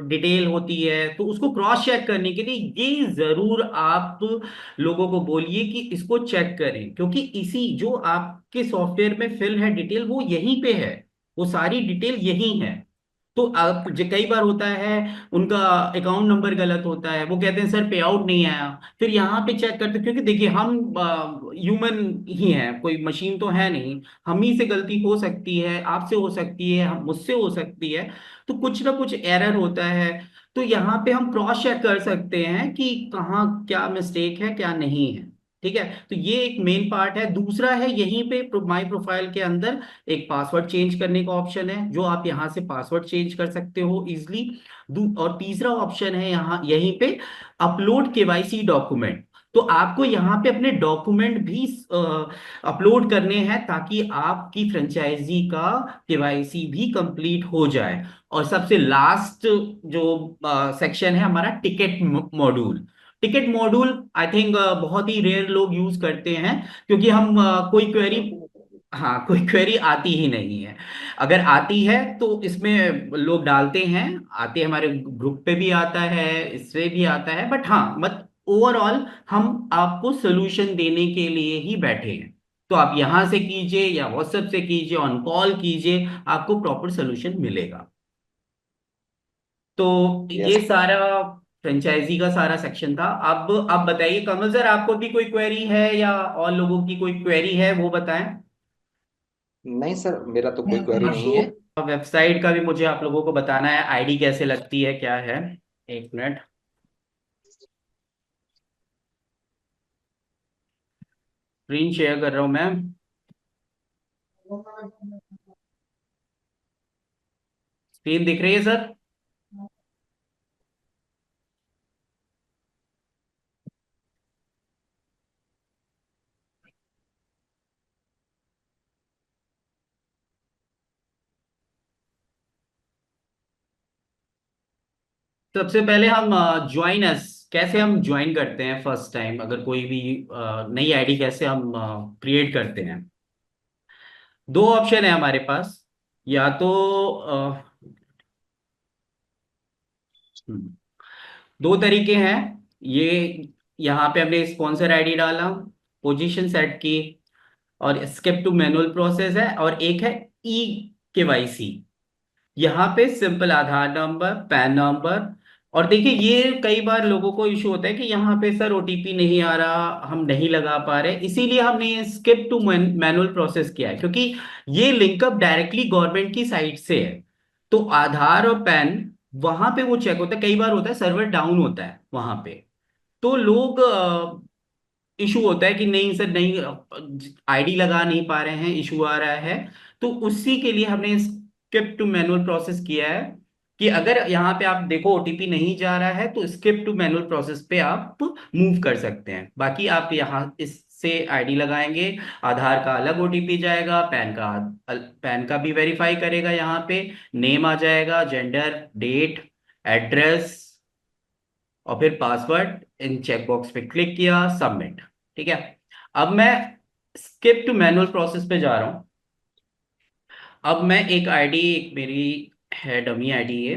Speaker 1: डिटेल होती है तो उसको क्रॉस चेक करने के लिए ये जरूर आप लोगों को बोलिए कि इसको चेक करें। क्योंकि इसी जो आपके सॉफ्टवेयर में फिल है डिटेल वो यहीं पे है, वो सारी डिटेल यहीं है। तो आप कई बार होता है उनका अकाउंट नंबर गलत होता है, वो कहते हैं सर पे आउट नहीं आया। फिर यहाँ पे चेक करते, क्योंकि देखिए हम ह्यूमन ही हैं, कोई मशीन तो है नहीं। हम ही से गलती हो सकती है, आपसे हो सकती है, मुझसे हो सकती है। तो कुछ ना कुछ एरर होता है। तो यहाँ पे हम क्रॉस चेक कर सकते हैं कि कहाँ क्या मिस्टेक है क्या नहीं है। ठीक है, तो ये एक मेन पार्ट है। दूसरा है यहीं पे माई प्रोफाइल के अंदर एक पासवर्ड चेंज करने का ऑप्शन है, जो आप यहाँ से पासवर्ड चेंज कर सकते हो इजिली। और तीसरा ऑप्शन है यहाँ यहीं पे अपलोड केवाईसी डॉक्यूमेंट। तो आपको यहाँ पे अपने डॉक्यूमेंट भी अपलोड करने हैं, ताकि आपकी फ्रेंचाइजी का केवाईसी भी कंप्लीट हो जाए। और सबसे लास्ट जो सेक्शन है हमारा ticket module. Ticket module I think बहुत ही रेयर लोग यूज करते हैं, क्योंकि हम कोई क्वेरी, हाँ कोई क्वेरी आती ही नहीं है। अगर आती है तो इसमें लोग डालते हैं, आते हैं हमारे ग्रुप पे भी आता है, इससे भी आता है, बट हाँ मत ओवरऑल हम आपको सोल्यूशन देने के लिए ही बैठे हैं। तो आप यहां से कीजिए या व्हाट्सएप से कीजिए, ऑन कॉल कीजिए, आपको प्रॉपर सोल्यूशन मिलेगा। तो ये
Speaker 2: यस।
Speaker 1: सारा फ्रेंचाइजी का सारा सेक्शन था। अब आप बताइए कमल सर, आपको भी कोई क्वेरी है या और लोगों की कोई क्वेरी है वो बताएं।
Speaker 2: नहीं सर, मेरा तो कोई क्वेरी नहीं है।
Speaker 1: वेबसाइट का भी मुझे आप लोगों को बताना है, आईडी कैसे लगती है क्या है। एक मिनट, स्क्रीन शेयर कर रहा हूं मैं। स्क्रीन दिख रही है सर? सबसे पहले हम ज्वाइन अस कैसे हम ज्वाइन करते हैं फर्स्ट टाइम, अगर कोई भी नई आईडी कैसे हम क्रिएट करते हैं। दो ऑप्शन है हमारे पास। या तो हम्म, दो तरीके हैं ये। यहाँ पे हमने स्पॉन्सर आईडी डाला, पोजीशन सेट की, और स्किप टू मैनुअल प्रोसेस है, और एक है ई केवाईसी। यहाँ पे सिंपल आधार नंबर, पैन नंबर। और देखिए ये कई बार लोगों को इशू होता है कि यहाँ पे सर ओटीपी नहीं आ रहा, हम नहीं लगा पा रहे, इसीलिए हमने ये स्किप टू मैनुअल प्रोसेस किया है, क्योंकि ये लिंकअप डायरेक्टली गवर्नमेंट की साइट से है। तो आधार और पैन वहां पे वो चेक होता है, कई बार होता है सर्वर डाउन होता है वहां पे। तो लोग इशू होता है कि नहीं सर नहीं, आईडी लगा नहीं पा रहे हैं, इशू आ रहा है। तो उसी के लिए हमने स्किप टू मैनुअल प्रोसेस किया है, कि अगर यहाँ पे आप देखो ओटीपी नहीं जा रहा है तो स्किप टू मैनुअल प्रोसेस पे आप मूव कर सकते हैं। बाकी आप यहाँ इससे आईडी लगाएंगे, आधार का अलग ओटीपी जाएगा, पैन का भी वेरीफाई करेगा, यहाँ पे नेम आ जाएगा, जेंडर, डेट, एड्रेस, और फिर पासवर्ड। इन चेकबॉक्स पे क्लिक किया, सबमिट। ठीक है, अब मैं स्किप टू मैनुअल प्रोसेस पे जा रहा हूं। अब मैं एक आईडी, एक मेरी है डमी आईडी है।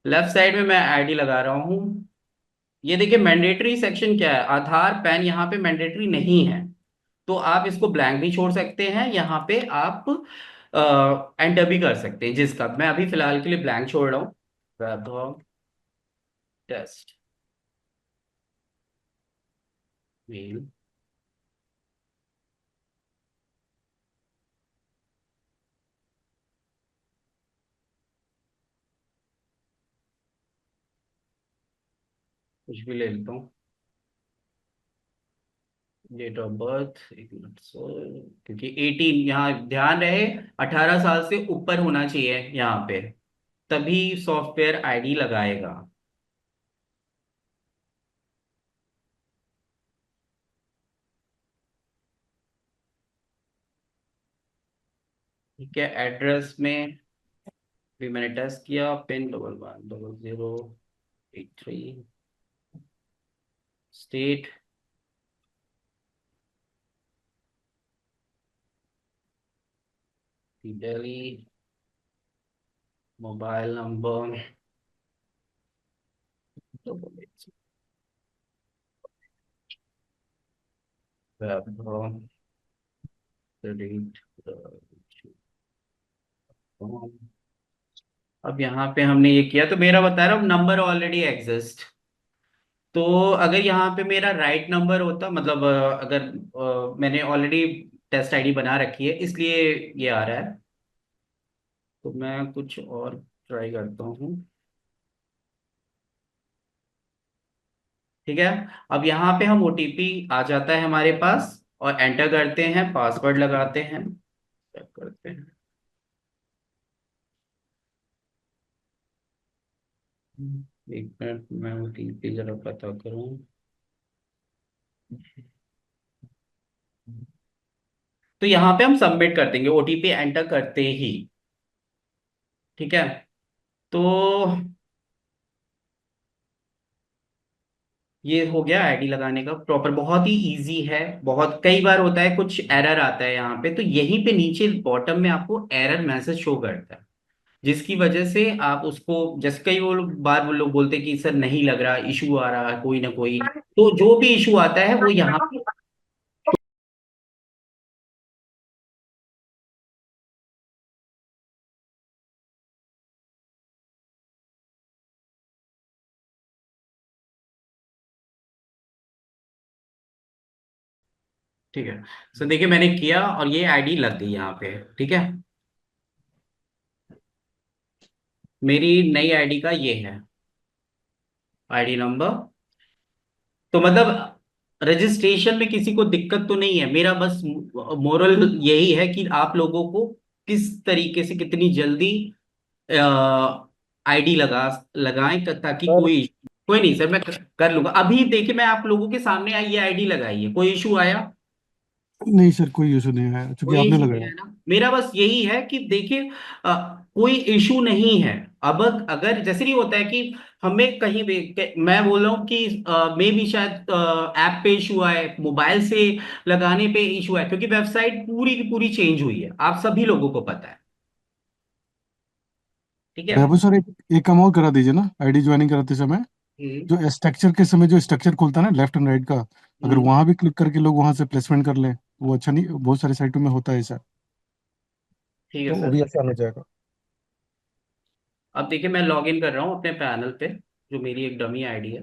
Speaker 1: लेफ्ट साइड में मैं आईडी लगा रहा हूं। ये देखिए मैंडेटरी सेक्शन क्या है, आधार पैन यहाँ पे मैंडेटरी नहीं है। तो आप इसको ब्लैंक भी छोड़ सकते हैं, यहाँ पे आप एंटर भी कर सकते हैं, जिसका मैं अभी फिलहाल के लिए ब्लैंक छोड़ रहा हूँ। वैभव टेस्ट मेल, कुछ भी ले लेता हूँ। डेट ऑफ बर्थ, एक मिनट सर, क्योंकि 18 यहाँ ध्यान रहे, 18 साल से ऊपर होना चाहिए यहाँ पे, तभी सॉफ्टवेयर आईडी लगाएगा। ठीक है, एड्रेस में भी मैंने टेस्ट किया, pin 111083, state Delhi, mobile number credit. अब यहाँ पे हमने ये किया तो मेरा बता रहा हूँ नंबर ऑलरेडी एग्जिस्ट। तो अगर यहाँ पे मेरा राइट नंबर होता, मतलब अगर मैंने ऑलरेडी टेस्ट आईडी बना रखी है इसलिए ये आ रहा है। तो मैं कुछ और ट्राई करता हूँ। ठीक है। अब यहाँ पे हम ओटीपी आ जाता है हमारे पास, और एंटर करते हैं, पासवर्ड लगाते हैं, चेक करते हैं। एक मिनट, मैं ओटीपी जरा पता करूँ। तो यहाँ पे हम सबमिट कर देंगे ओटीपी एंटर करते ही। ठीक है। तो ये हो गया आईडी लगाने का प्रॉपर, बहुत ही इजी है। बहुत कई बार होता है कुछ एरर आता है यहाँ पे, तो यहीं पे नीचे बॉटम में आपको एरर मैसेज शो करता है, जिसकी वजह से आप उसको, जैसे कई बार वो लोग बोलते हैं कि सर नहीं लग रहा, इशू आ रहा है कोई ना कोई। तो जो भी इशू आता है वो यहाँ पे। ठीक है। सो देखिए मैंने किया और ये आईडी लग गई यहाँ पे। ठीक है। मेरी नई आईडी का ये है आईडी नंबर। तो मतलब रजिस्ट्रेशन में किसी को दिक्कत तो नहीं है, मेरा बस मोरल यही है कि आप लोगों को किस तरीके से कितनी जल्दी आईडी लगाएं, ताकि
Speaker 4: सर
Speaker 1: कोई, कोई नहीं सर, मैं कर लूंगा। अभी देखिए मैं आप लोगों के सामने आई ये आईडी लगाई है, कोई इशू आया?
Speaker 4: नहीं सर, कोई इशू नहीं है क्योंकि
Speaker 1: कोई
Speaker 4: आपने
Speaker 1: इशू नहीं
Speaker 4: लगाया।
Speaker 1: है ना। मेरा बस यही है कि देखिए कोई इशू नहीं है। अब अगर जैसे नहीं होता है कि हमें कहीं भी मैं बोल रहा हूँ कि मे भी शायद ऐप पे इशू आए, मोबाइल से लगाने पे इशू आए, क्योंकि वेबसाइट पूरी की पूरी चेंज हुई है, आप सभी लोगों को पता है। ठीक है।
Speaker 4: वैभव सर, एक काम और करा दीजिए ना, आईडी ज्वाइनिंग कराते समय।
Speaker 1: हम्म।
Speaker 4: जो स्ट्रक्चर के समय जो स्ट्रक्चर खुलता है ना लेफ्ट एंड राइट का, अगर
Speaker 1: हम्म।
Speaker 4: वहां भी क्लिक करके लोग वहां से प्लेसमेंट कर लें, वो अच्छा नहीं, बहुत सारे साइटों में होता है ऐसा।
Speaker 1: ठीक है
Speaker 4: तो वो
Speaker 1: सर।
Speaker 4: भी आसान हो जाएगा।
Speaker 1: अब देखिए मैं लॉग इन कर रहा हूँ अपने पैनल पे, जो मेरी एक डमी आईडी है।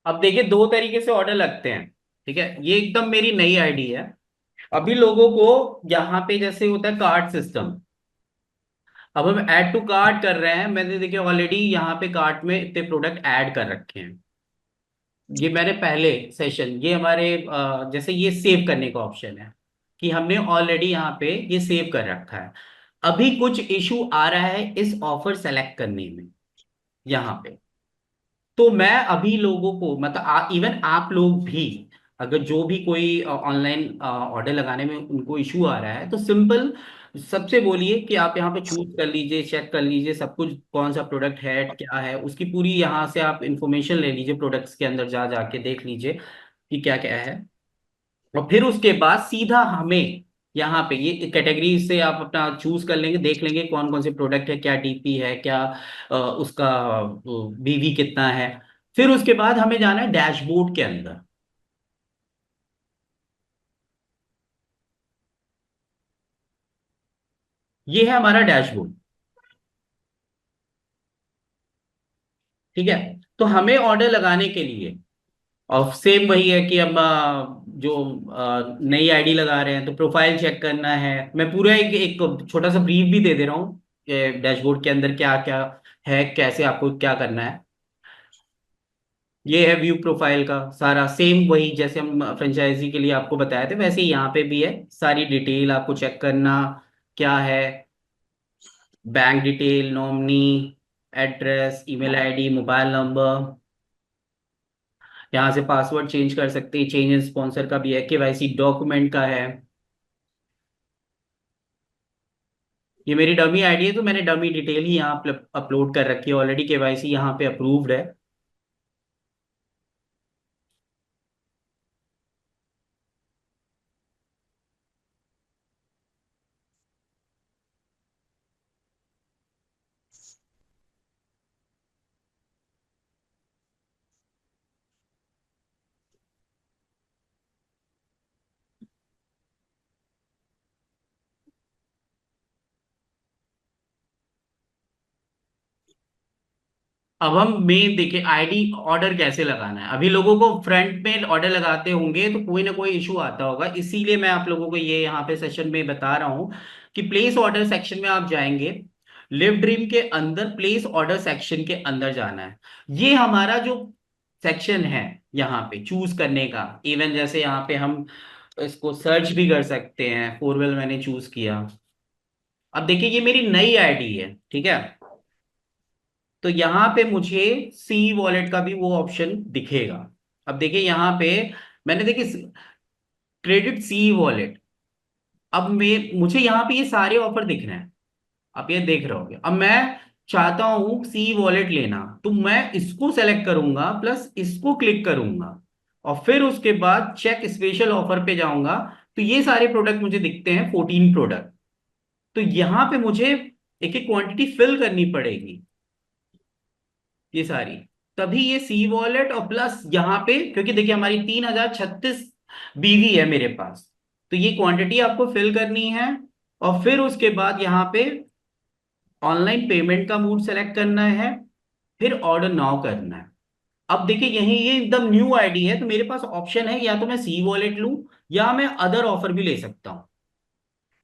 Speaker 1: अब देखिए दो तरीके से ऑर्डर लगते हैं। ठीक है, ये एकदम मेरी नई आईडी है। अभी लोगों को यहाँ पे जैसे होता है कार्ट सिस्टम, अब हम ऐड टू कार्ट कर रहे हैं। मैंने देखिए ऑलरेडी यहाँ पे कार्ट में इतने प्रोडक्ट ऐड कर रखे हैं। ये मैंने पहले सेशन, ये हमारे जैसे ये सेव करने का ऑप्शन है कि हमने ऑलरेडी यहाँ पे ये सेव कर रखा है। अभी कुछ इशू आ रहा है इस ऑफर सेलेक्ट करने में यहाँ पे। तो मैं अभी लोगों को मतलब इवन आप लोग भी, अगर जो भी कोई ऑनलाइन ऑर्डर लगाने में उनको इशू आ रहा है, तो सिंपल सबसे बोलिए कि आप यहाँ पे चूज कर लीजिए, चेक कर लीजिए सब कुछ, कौन सा प्रोडक्ट है क्या है उसकी पूरी यहाँ से आप इंफॉर्मेशन ले लीजिए, प्रोडक्ट्स के अंदर जा जाके देख लीजिए कि क्या क्या है। और फिर उसके बाद सीधा हमें यहाँ पे ये कैटेगरी से आप अपना चूज कर लेंगे, देख लेंगे कौन कौन से प्रोडक्ट है, क्या डीपी है, क्या उसका बीवी कितना है। फिर उसके बाद हमें जाना है डैशबोर्ड के अंदर। ये है हमारा डैशबोर्ड। ठीक है। तो हमें ऑर्डर लगाने के लिए, और सेम वही है कि अब जो नई आईडी लगा रहे हैं तो प्रोफाइल चेक करना है। मैं पूरा एक एक छोटा सा ब्रीफ भी दे दे रहा हूँ डैशबोर्ड के अंदर क्या क्या है, कैसे आपको क्या करना है। ये है व्यू प्रोफाइल का सारा, सेम वही जैसे हम फ्रेंचाइजी के लिए आपको बताए थे वैसे ही यहाँ पे भी है। सारी डिटेल आपको चेक करना क्या है, bank detail, nominee, address, email ID, mobile number. यहाँ से पासवर्ड चेंज कर सकते हैं, चेंज इन स्पॉन्सर का भी है, केवाईसी डॉक्यूमेंट का है। ये मेरी डमी आईडी है तो मैंने डमी डिटेल ही यहाँ पे अपलोड कर रखी है ऑलरेडी, केवाईसी यहाँ पे अप्रूव्ड है। अब हम मेन देखिए आईडी ऑर्डर कैसे लगाना है। अभी लोगों को फ्रंट में ऑर्डर लगाते होंगे तो कोई ना कोई इशू आता होगा, इसीलिए मैं आप लोगों को ये यहाँ पे सेशन में बता रहा हूँ कि प्लेस ऑर्डर सेक्शन में आप जाएंगे, लिव ड्रीम के अंदर प्लेस ऑर्डर सेक्शन के अंदर जाना है। ये हमारा जो सेक्शन है यहाँ पे चूज करने का, इवन जैसे यहाँ पे हम इसको सर्च भी कर सकते हैं, फोरवेल मैंने चूज किया। अब देखिए ये मेरी नई आईडी है, ठीक है। तो यहाँ पे मुझे सी वॉलेट का भी वो ऑप्शन दिखेगा। अब देखिए यहाँ पे मैंने देखिए क्रेडिट सी वॉलेट। अब मैं मुझे यहाँ पे ये सारे ऑफर दिख रहे हैं, आप ये देख रहे होगे। अब मैं चाहता हूँ सी वॉलेट लेना, तो मैं इसको सेलेक्ट करूंगा प्लस इसको क्लिक करूंगा, और फिर उसके बाद चेक स्पेशल ऑफर पे जाऊंगा। तो ये सारे प्रोडक्ट मुझे दिखते हैं, 14 प्रोडक्ट। तो यहाँ पे मुझे एक एक क्वांटिटी फिल करनी पड़ेगी, ये सारी। तभी ये सी वॉलेट और प्लस यहाँ पे, क्योंकि देखिए हमारी 3036 बीवी है मेरे पास, तो ये क्वांटिटी आपको फिल करनी है। और फिर उसके बाद यहाँ पे ऑनलाइन पेमेंट का मोड सेलेक्ट करना है, फिर ऑर्डर नाउ करना है। अब देखिए यही ये एकदम न्यू आईडी है, तो मेरे पास ऑप्शन है या तो मैं सी वॉलेट लूं या मैं अदर ऑफर भी ले सकता हूं।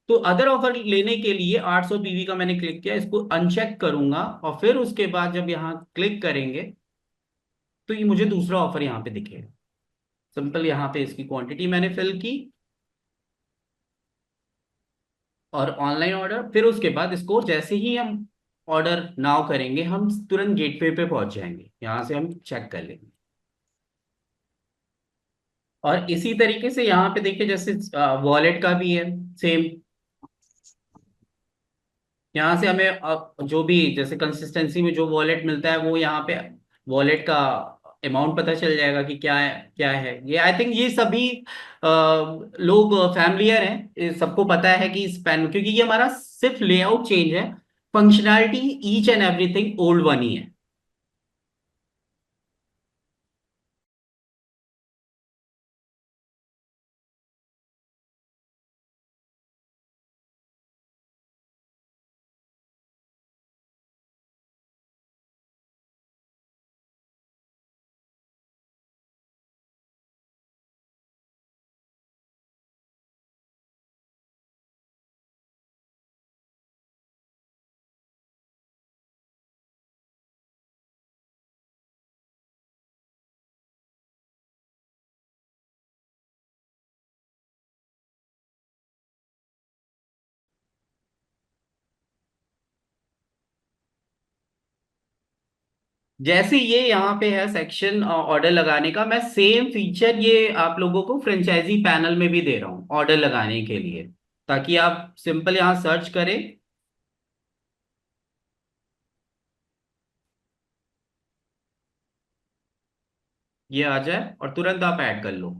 Speaker 1: तो अदर ऑफर लेने के लिए 800 बीवी का मैंने क्लिक किया, इसको अनचेक करूंगा, और फिर उसके बाद जब यहाँ क्लिक करेंगे तो ये मुझे दूसरा ऑफर यहाँ पे दिखेगा। सिंपल यहाँ पे इसकी क्वांटिटी मैंने फिल की और ऑनलाइन ऑर्डर, फिर उसके बाद इसको जैसे ही हम ऑर्डर नाउ करेंगे हम तुरंत गेटवे पे पहुंच जाएंगे, यहाँ से हम चेक कर लेंगे। और इसी तरीके से यहाँ पे देखिए जैसे वॉलेट का भी है सेम। यहाँ से हमें जो भी जैसे कंसिस्टेंसी में जो वॉलेट मिलता है वो यहाँ पे वॉलेट का अमाउंट पता चल जाएगा कि क्या है क्या है। ये आई थिंक ये सभी लोग फैमिलियर हैं, ये सबको पता है कि स्पेन, क्योंकि ये हमारा सिर्फ लेआउट चेंज है, functionality each and everything old one ही है। जैसे ये यहाँ पे है सेक्शन ऑर्डर लगाने का, मैं सेम फीचर ये आप लोगों को फ्रेंचाइजी पैनल में भी दे रहा हूँ ऑर्डर लगाने के लिए, ताकि आप सिंपल यहाँ सर्च करें, ये आ जाए और तुरंत आप ऐड कर लो।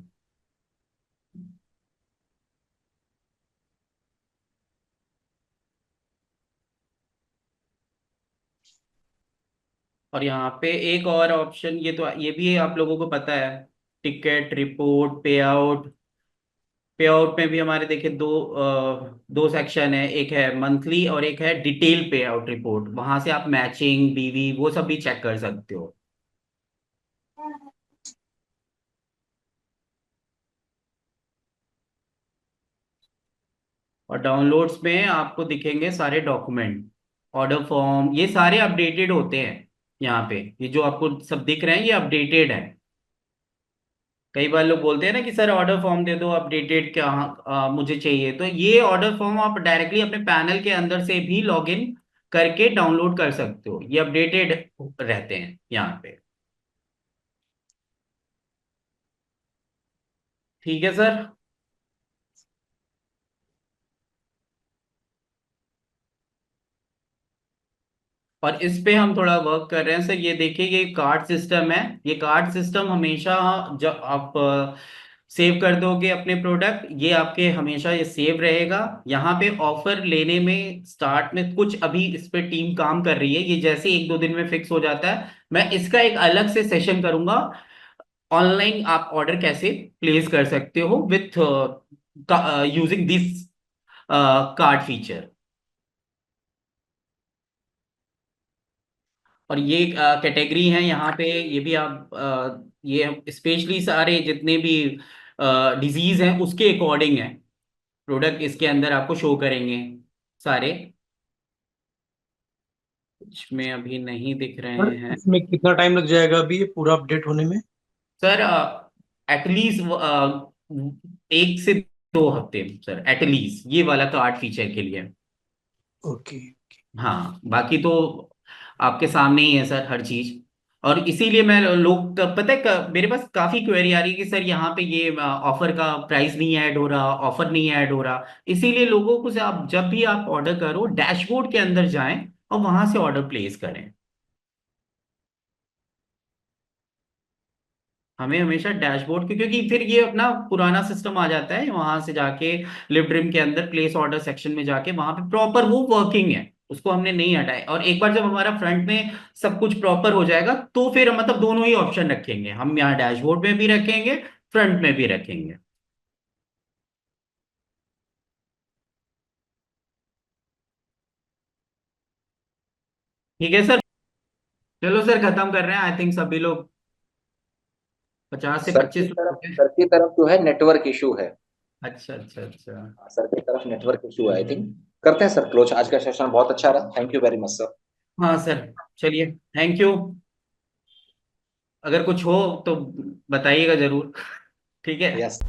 Speaker 1: और यहाँ पे एक और ऑप्शन, ये तो ये भी आप लोगों को पता है, टिकट रिपोर्ट पे आउट। पे आउट में भी हमारे देखिए दो सेक्शन है, एक है मंथली और एक है डिटेल पे आउट रिपोर्ट। वहां से आप मैचिंग बीवी वो सब भी चेक कर सकते हो। और डाउनलोड्स में आपको दिखेंगे सारे डॉक्यूमेंट, ऑर्डर फॉर्म, ये सारे अपडेटेड होते हैं। यहाँ पे ये जो आपको सब दिख रहे हैं ये अपडेटेड है। कई बार लोग बोलते हैं ना कि सर ऑर्डर फॉर्म दे दो अपडेटेड, क्या मुझे चाहिए, तो ये ऑर्डर फॉर्म आप डायरेक्टली अपने पैनल के अंदर से भी लॉगिन करके डाउनलोड कर सकते हो, ये अपडेटेड रहते हैं यहाँ पे। ठीक है सर। और इस पे हम थोड़ा वर्क कर रहे हैं सर। ये देखिए ये कार्ड सिस्टम है, ये कार्ड सिस्टम हमेशा जब आप सेव कर दोगे अपने प्रोडक्ट, ये आपके हमेशा ये सेव रहेगा। यहाँ पे ऑफर लेने में स्टार्ट में कुछ अभी इस पे टीम काम कर रही है, ये जैसे एक दो दिन में फिक्स हो जाता है मैं इसका एक अलग से सेशन करूंगा। ऑनलाइन आप ऑर्डर कैसे प्लेस कर सकते हो with using this card feature. और ये कैटेगरी है यहाँ पे, ये भी आप ये स्पेशली सारे जितने भी डिजीज हैं उसके अकॉर्डिंग है, प्रोडक्ट इसके अंदर आपको शो करेंगे सारे। कुछ में अभी नहीं दिख
Speaker 3: सर
Speaker 1: रहे हैं।
Speaker 3: इसमें कितना टाइम लग जाएगा अभी ये पूरा अपडेट होने में?
Speaker 1: सर एटलीस्ट 1 से 2 हफ्ते सर, एटलीस्ट ये वाला कार्ड फीचर के लिए।
Speaker 3: ओके।
Speaker 1: हाँ बाकी तो आपके सामने ही है सर हर चीज। और इसीलिए मैं लोग पता है मेरे पास काफी क्वेरी आ रही है कि सर यहाँ पे ये ऑफर का प्राइस नहीं ऐड हो रहा, ऑफर नहीं ऐड हो रहा। इसीलिए लोगों को से आप जब भी आप ऑर्डर करो डैशबोर्ड के अंदर जाएं और वहां से ऑर्डर प्लेस करें। हमें हमेशा डैशबोर्ड क्योंकि फिर ये अपना पुराना सिस्टम आ जाता है, वहां से जाके लिव ड्रीम के अंदर प्लेस ऑर्डर सेक्शन में जाके वहां पे प्रॉपर वो वर्किंग है, उसको हमने नहीं हटाया। और एक बार जब हमारा फ्रंट में सब कुछ प्रॉपर हो जाएगा तो फिर हम मतलब दोनों ही ऑप्शन रखेंगे, हम यहाँ डैशबोर्ड में भी रखेंगे, फ्रंट में भी रखेंगे। ठीक है सर। चलो सर खत्म कर रहे हैं, आई थिंक सभी लोग 50 से
Speaker 2: सर की
Speaker 1: 25
Speaker 2: तरफ
Speaker 1: लोग हैं।
Speaker 2: सर की तरफ जो है नेटवर्क इशू है।
Speaker 1: अच्छा अच्छा अच्छा।
Speaker 2: सर की तरफ नेटवर्क इशू है आई थिंक। करते हैं सर क्लोज, आज का सेशन बहुत अच्छा रहा, thank you very much sir.
Speaker 1: हाँ सर, चलिए, थैंक यू। अगर कुछ हो तो बताइएगा जरूर। ठीक है।
Speaker 2: यस।